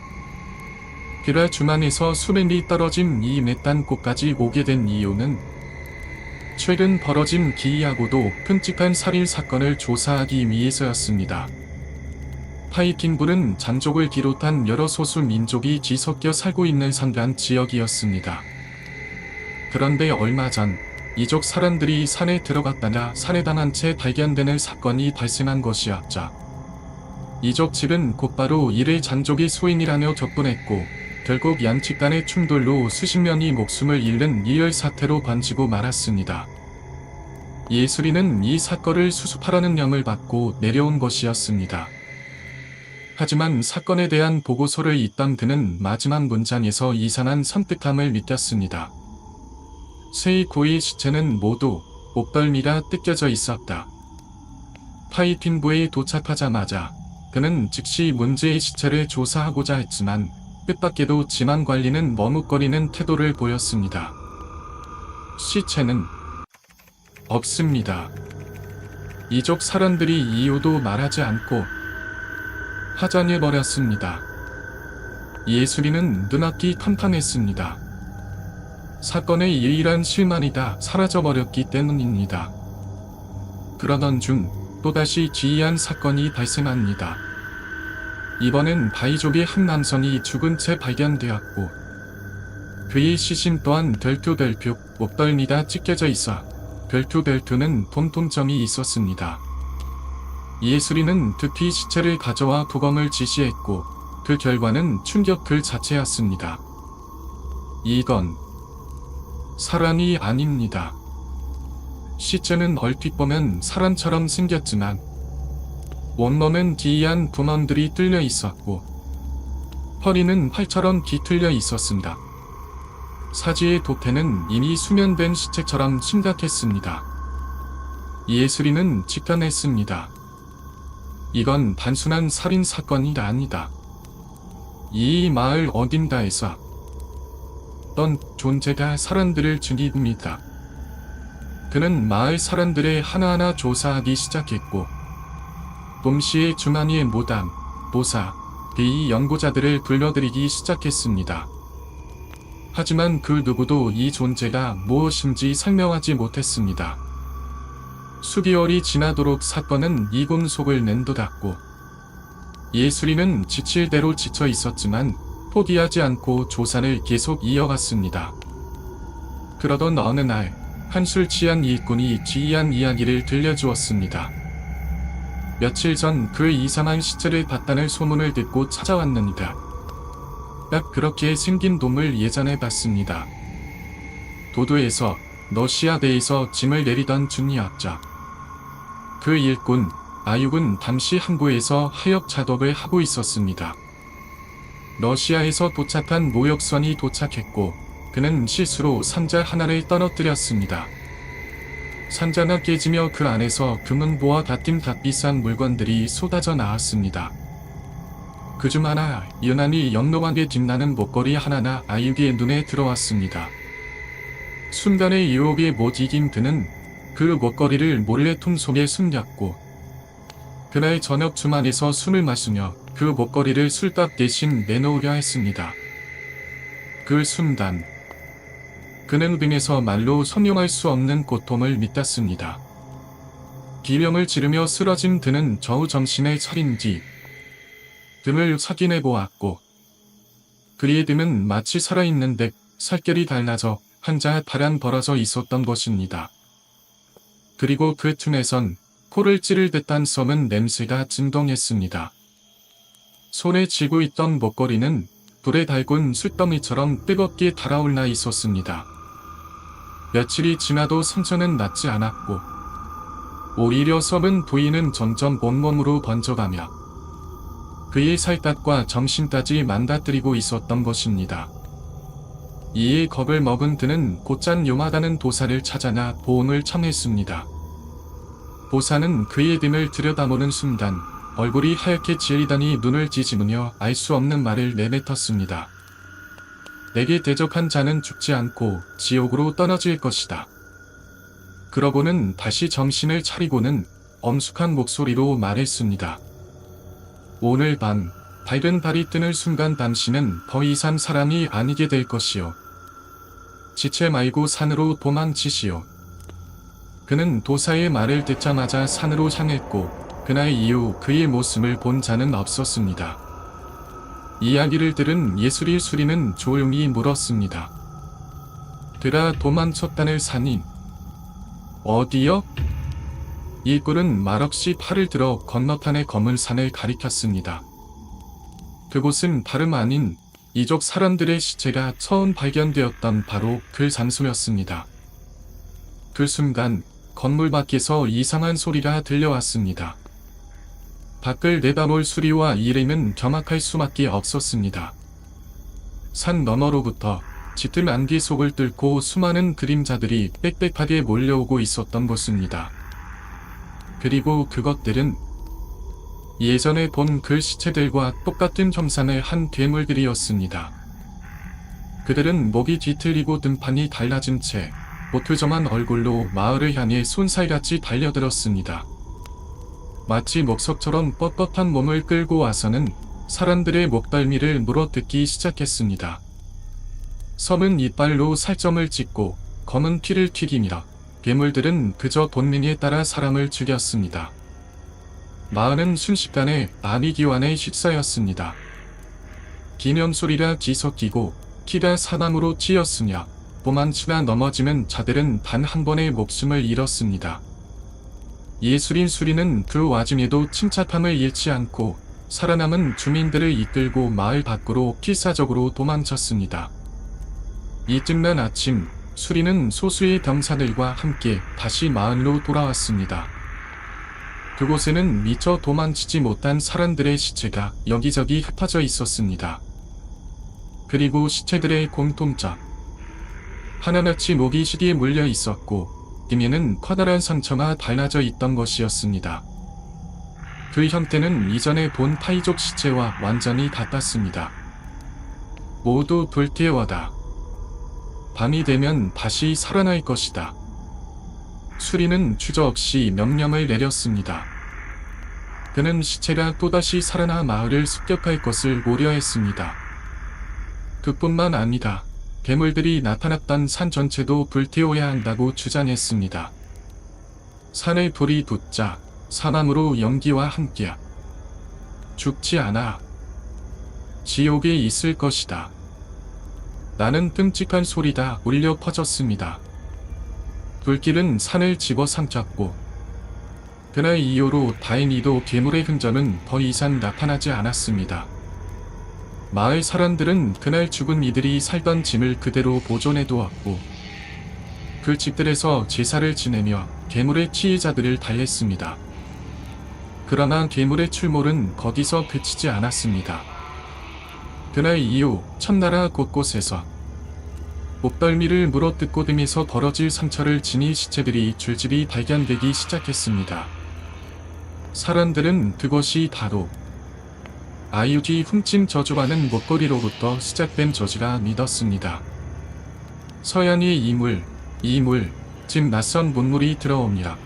그라 주만에서 수면이 떨어진 이 맷단꽃까지 오게 된 이유는 최근 벌어진 기이하고도 끔찍한 살인 사건을 조사하기 위해서였습니다. 파이팅부는 장족을 비롯한 여러 소수 민족이 뒤섞여 살고 있는 산간 지역이었습니다. 그런데 얼마 전 이족 사람들이 산에 들어갔다가 살해당한 채 발견되는 사건이 발생한 것이었죠. 이쪽 측은 곧바로 이를 잔족이 소인이라며 접근했고 결국 양측 간의 충돌로 수십 명이 목숨을 잃는 이열 사태로 번지고 말았습니다. 예술이는 이 사건을 수습하라는 명을 받고 내려온 것이었습니다. 하지만 사건에 대한 보고서를 읽던 그는 마지막 문장에서 이상한 섬뜩함을 느꼈습니다. 세 고의 시체는 모두 목덜미가 뜯겨져 있었다. 파이핀부에 도착하자마자 그는 즉시 문제의 시체를 조사하고자 했지만 뜻밖에도 지망관리는 머뭇거리는 태도를 보였습니다. 시체는 없습니다. 이족 사람들이 이유도 말하지 않고 하자해버렸습니다. 예술이는 눈앞이 캄캄했습니다. 사건의 유일한 실마리 다 사라져버렸기 때문입니다. 그러던 중 또다시 기이한 사건이 발생합니다. 이번엔 바이족의 한 남성이 죽은 채 발견되었고 그의 시신 또한 덜투덜투 목덜미가 찢겨져 있어 덜투덜투는 통통점이 있었습니다. 예술이는 급히 시체를 가져와 부검을 지시했고 그 결과는 충격 그 자체였습니다. 이건 사람이 아닙니다. 시체는 얼핏 보면 사람처럼 생겼지만 원몸은 기이한 구멍들이 뚫려 있었고 허리는 활처럼 뒤틀려 있었습니다. 사지의 도태는 이미 수면된 시체처럼 심각했습니다. 예술이는 직감했습니다. 이건 단순한 살인 사건이 아니다. 이 마을 어딘가에서 어떤 존재가 사람들을 죽입니다. 그는 마을 사람들의 하나하나 조사하기 시작했고 동시에 주머니의 무당, 도사, 비의 연구자들을 불러들이기 시작했습니다. 하지만 그 누구도 이 존재가 무엇인지 설명하지 못했습니다. 수개월이 지나도록 사건은 이곳 속을 맴돌았고 예술이는 지칠 대로 지쳐 있었지만 포기하지 않고 조사를 계속 이어갔습니다. 그러던 어느 날 한술 취한 일꾼이 기이한 이야기를 들려주었습니다. 며칠 전 그 이상한 시체를 봤다는 소문을 듣고 찾아왔는데 딱 그렇게 생긴 돔을 예전에 봤습니다. 도도에서 러시아대에서 짐을 내리던 중이었죠. 그 일꾼 아육은 당시 항구에서 하역 작업을 하고 있었습니다. 러시아에서 도착한 모욕선이 도착했고 그는 실수로 상자 하나를 떨어뜨렸습니다. 상자가 깨지며 그 안에서 금은보와 같은 값비싼 물건들이 쏟아져 나왔습니다. 그중 하나 유난히 영롱하게 빛나는 목걸이 하나가 아육의 눈에 들어왔습니다. 순간의 유혹에 못 이긴 그는 그 목걸이를 몰래 통 속에 숨겼고 그날 저녁 주말에서 술을 마시며 그 목걸이를 술값 대신 내놓으려 했습니다. 그 순간 그는 등에서 말로 설명할 수 없는 고통을 느꼈습니다. 비명을 지르며 쓰러진 그는 겨우 정신을 차린 뒤 등을 확인해 보았고 그의 등은 마치 살아있는 듯 살결이 달라져 한자 파란 벌어져 있었던 것입니다. 그리고 그 틈에선 코를 찌를 듯한 썩은 냄새가 진동했습니다. 손에 쥐고 있던 목걸이는 불에 달군 술더미처럼 뜨겁게 달아올라 있었습니다. 며칠이 지나도 상처는 낫지 않았고 오히려 썩은 부위는 점점 온몸으로 번져가며 그의 살갗과 정신까지 망가뜨리고 있었던 것입니다. 이에 겁을 먹은 그는 곧장 요마다는 도사를 찾아나 보험을 청했습니다. 도사는 그의 등을 들여다보는 순간 얼굴이 하얗게 지리더니 눈을 뒤집으며 알 수 없는 말을 내뱉었습니다. 내게 대적한 자는 죽지 않고 지옥으로 떨어질 것이다. 그러고는 다시 정신을 차리고는 엄숙한 목소리로 말했습니다. 오늘 밤 밝은 달이 뜨는 순간 당신은 더 이상 사람이 아니게 될 것이요. 지체 말고 산으로 도망치시오. 그는 도사의 말을 듣자마자 산으로 향했고 그날 이후 그의 모습을 본 자는 없었습니다. 이야기를 들은 예술이 수리는 조용히 물었습니다. 그가 도망쳤다는 산인 어디요? 일꾼은 말없이 팔을 들어 건너편의 검은 산을 가리켰습니다. 그곳은 다름 아닌 이족 사람들의 시체가 처음 발견되었던 바로 그 장소였습니다. 그 순간 건물 밖에서 이상한 소리가 들려왔습니다. 밖을 내다볼 수리와 일행은 경악할 수밖에 없었습니다. 산 너머로부터 짙은 안개 속을 뚫고 수많은 그림자들이 빽빽하게 몰려오고 있었던 것입니다. 그리고 그것들은 예전에 본 그 시체들과 똑같은 형상의 한 괴물들이었습니다. 그들은 목이 뒤틀리고 등판이 달라진 채 모투점한 얼굴로 마을을 향해 손살같이 달려들었습니다. 마치 목석처럼 뻣뻣한 몸을 끌고 와서는 사람들의 목덜미를 물어뜯기 시작했습니다. 섬은 이빨로 살점을 찍고 검은 피를 튀기며 괴물들은 그저 본능에 따라 사람을 죽였습니다. 마을은 순식간에 아미기환의 식사였습니다. 기념소리가 뒤섞이고 키가 사방으로 찧었으며 도망치다 넘어지는 자들은 단 한 번의 목숨을 잃었습니다. 예술인 수리는 그 와중에도 침착함을 잃지 않고 살아남은 주민들을 이끌고 마을 밖으로 필사적으로 도망쳤습니다. 이튿날 아침, 수리는 소수의 병사들과 함께 다시 마을로 돌아왔습니다. 그곳에는 미처 도망치지 못한 사람들의 시체가 여기저기 흩어져 있었습니다. 그리고 시체들의 공통점. 하나같이 목이 시리에 물려 있었고 등에는 커다란 상처가 달라져 있던 것이었습니다. 그 형태는 이전에 본 타이족 시체와 완전히 같았습니다. 모두 불태워다. 밤이 되면 다시 살아날 것이다. 수리는 주저없이 명령을 내렸습니다. 그는 시체가 또다시 살아나 마을을 습격할 것을 고려했습니다. 그뿐만 아니라 괴물들이 나타났던 산 전체도 불태워야 한다고 주장했습니다. 산에 불이 붙자 사망으로 연기와 함께 죽지 않아. 지옥에 있을 것이다. 나는 끔찍한 소리가 울려 퍼졌습니다. 불길은 산을 집어삼켰고 그날 이후로 다행히도 괴물의 흔적은 더 이상 나타나지 않았습니다. 마을 사람들은 그날 죽은 이들이 살던 짐을 그대로 보존해 두었고 그 집들에서 제사를 지내며 괴물의 치유자들을 달랬습니다. 그러나 괴물의 출몰은 거기서 그치지 않았습니다. 그날 이후 천나라 곳곳에서 목덜미를 물어뜯고 등에서 벌어질 상처를 지닌 시체들이 줄줄이 발견되기 시작했습니다. 사람들은 그것이 바로 아유지 훔친 저주라는 목걸이로부터 시작된 저주라 믿었습니다. 서양의 이물, 즉 낯선 문물이 들어옵니다.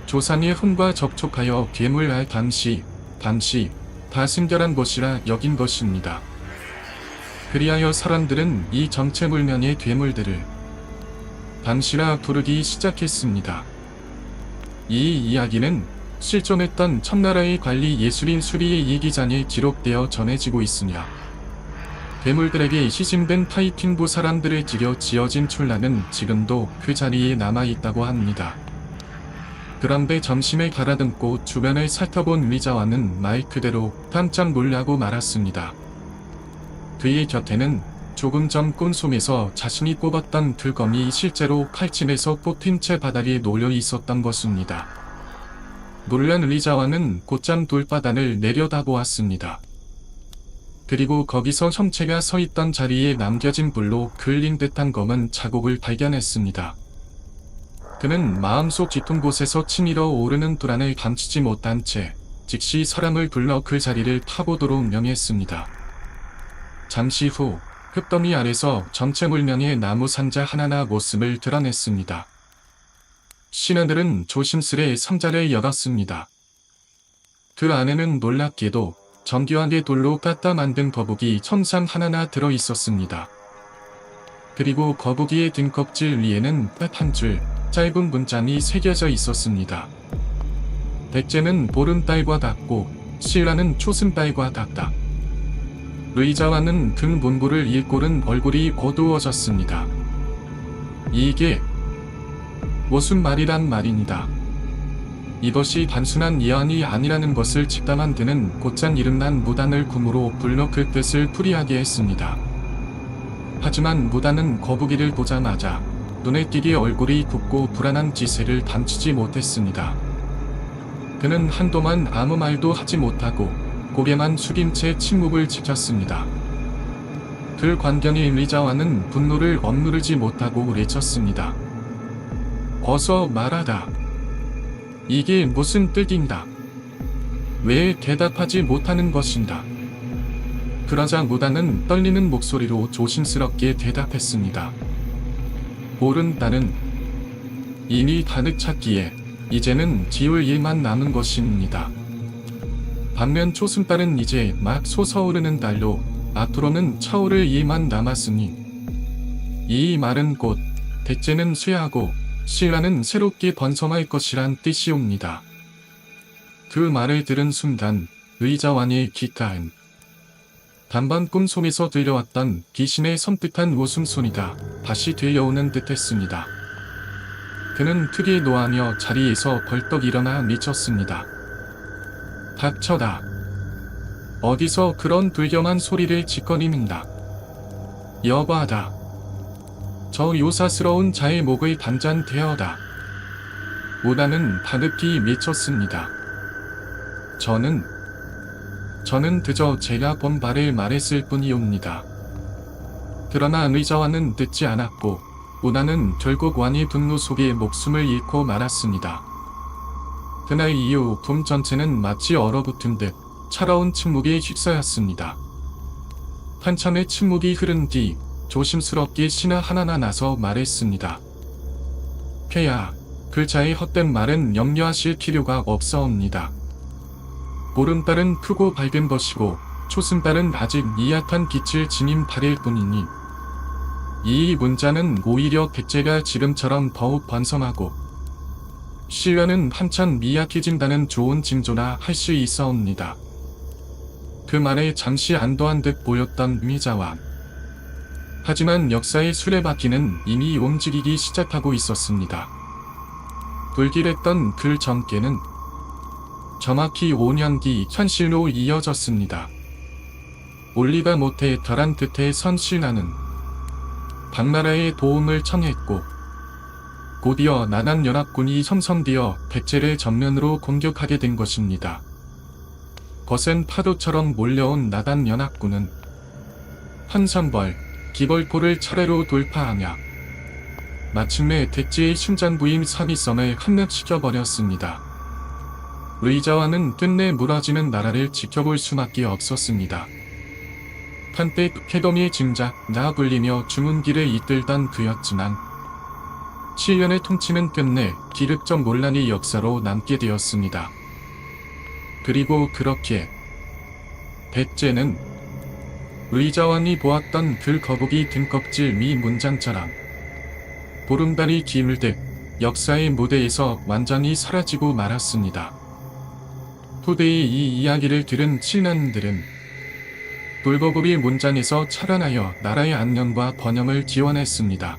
조상의 혼과 접촉하여 괴물할 당시 다 순결한 것이라 여긴 것입니다. 그리하여 사람들은 이 정체불명의 괴물들을 당시라 부르기 시작했습니다. 이 이야기는 실존했던 천나라의 관리 예술인 수리의 일기장에 기록되어 전해지고 있으며 괴물들에게 시신된 타이틴부 사람들을 기려 지어진 촌란은 지금도 그 자리에 남아있다고 합니다. 그런데 점심에 가라듬고 주변을 살펴본 리자와는 말 그대로 깜짝 놀라고 말았습니다. 그의 곁에는 조금 전 꼰솜에서 자신이 꼽았던 그 검이 실제로 칼집에서 뽑힌 채 바닥에 놓여 있었던 것입니다. 놀란 리자와는 곧장 돌바닥을 내려다보았습니다. 그리고 거기서 형체가 서 있던 자리에 남겨진 불로 그을린 듯한 검은 자국을 발견했습니다. 그는 마음속 짙은 곳에서 치밀어 오르는 불안을 감추지 못한 채 즉시 사람을 불러 그 자리를 파보도록 명했습니다. 잠시 후 흙더미 아래서 정체불명의 나무 상자 하나나 모습을 드러냈습니다. 신하들은 조심스레 상자를 열었습니다. 그 안에는 놀랍게도 정교하게 돌로 깎아 만든 거북이 천상 하나나 들어있었습니다. 그리고 거북이의 등껍질 위에는 딱 한 줄 짧은 문장이 새겨져 있었습니다. 백제는 보름달과 같고 신라는 초승달과 같다. 루이자와는 그 문구를 읽고는 얼굴이 어두워졌습니다. 이게 무슨 말이란 말입니다. 이것이 단순한 이안이 아니라는 것을 직감한 그는 곧장 이름난 무단을 궁으로 불러 그 뜻을 풀이하게 했습니다. 하지만 무단은 거북이를 보자마자 눈에 띄게 얼굴이 붓고 불안한 기세를 감추지 못했습니다. 그는 한동안 아무 말도 하지 못하고 고개만 숙인 채 침묵을 지켰습니다. 그 광경에 리자와는 분노를 억누르지 못하고 외쳤습니다. 어서 말하라. 이게 무슨 뜻인가? 왜 대답하지 못하는 것인가? 그러자 무단은 떨리는 목소리로 조심스럽게 대답했습니다. 보른달은 이미 가득 찼기에 이제는 지울 일만 남은 것입니다. 반면 초승달은 이제 막 솟아오르는 달로 앞으로는 차오를 일만 남았으니 이 말은 곧 대제는 쇠하고 신라는 새롭게 번성할 것이란 뜻이옵니다. 그 말을 들은 순간 의자왕의 귓가엔 단번 꿈속에서 들려왔던 귀신의 섬뜩한 웃음소리가 다시 들려오는 듯했습니다. 그는 크게 노하며 자리에서 벌떡 일어나 미쳤습니다. 닥쳐라. 어디서 그런 불경한 소리를 짓거리는가. 여봐다. 저 요사스러운 자의 목을 단잔 대어라. 무단은 다급히 미쳤습니다. 저는 그저 제가 본 바를 말했을 뿐이옵니다. 그러나 의자와는 듣지 않았고 무단은 결국 왕의 분노 속에 목숨을 잃고 말았습니다. 그날 이후 품 전체는 마치 얼어붙은 듯 차가운 침묵에 휩싸였습니다. 한참의 침묵이 흐른 뒤 조심스럽게 신하 하나가 나서 말했습니다. 폐하, 그 자의 헛된 말은 염려하실 필요가 없사옵니다. 보름달은 크고 밝은 것이고 초승달은 아직 미약한 빛을 지닌 달일 뿐이니 이 문자는 오히려 백제가 지금처럼 더욱 번성하고 신라는 한참 미약해진다는 좋은 징조라 할 수 있사옵니다. 그 말에 잠시 안도한 듯 보였던 의자왕. 하지만 역사의 수레바퀴는 이미 움직이기 시작하고 있었습니다. 불길했던 그 전개는 정확히 5년 뒤 현실로 이어졌습니다. 올리가 못해 덜한 듯해 선 신하는 당나라의 도움을 청했고 곧이어 나단연합군이 형성되어 백제를 전면으로 공격하게 된 것입니다. 거센 파도처럼 몰려온 나단연합군은 한산벌, 기벌포를 차례로 돌파하며 마침내 대제의 심장부인 사기섬을 함락시켜버렸습니다. 의자와는 끝내 무너지는 나라를 지켜볼 수밖에 없었습니다. 한때 쾌덤의 짐작나 불리며 주문기를 이끌던 그였지만 7년의 통치는 끝내 기륵적 논란의 역사로 남게 되었습니다. 그리고 그렇게 백제는 의자왕이 보았던 그 거북이 등껍질 미 문장처럼 보름달이 기물듯 역사의 무대에서 완전히 사라지고 말았습니다. 후대의 이 이야기를 들은 신하들은 불거북이 문장에서 철환하여 나라의 안녕과 번영을 기원했습니다.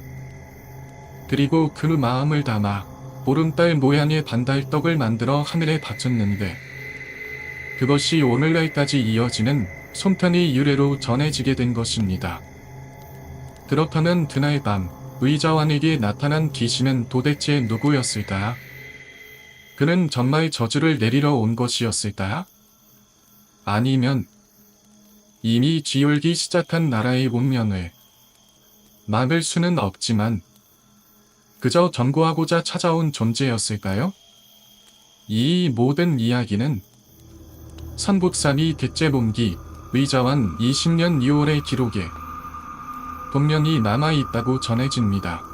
그리고 그 마음을 담아 보름달 모양의 반달떡을 만들어 하늘에 바쳤는데 그것이 오늘날까지 이어지는 송편의 유래로 전해지게 된 것입니다. 그렇다면 그날 밤 의자왕에게 나타난 귀신은 도대체 누구였을까? 그는 정말 저주를 내리러 온 것이었을까? 아니면 이미 쥐울기 시작한 나라의 운명을 막을 수는 없지만 그저 경고하고자 찾아온 존재였을까요? 이 모든 이야기는 삼국사기 백제봉기 의자왕 20년 2월의 기록에 분명히 남아있다고 전해집니다.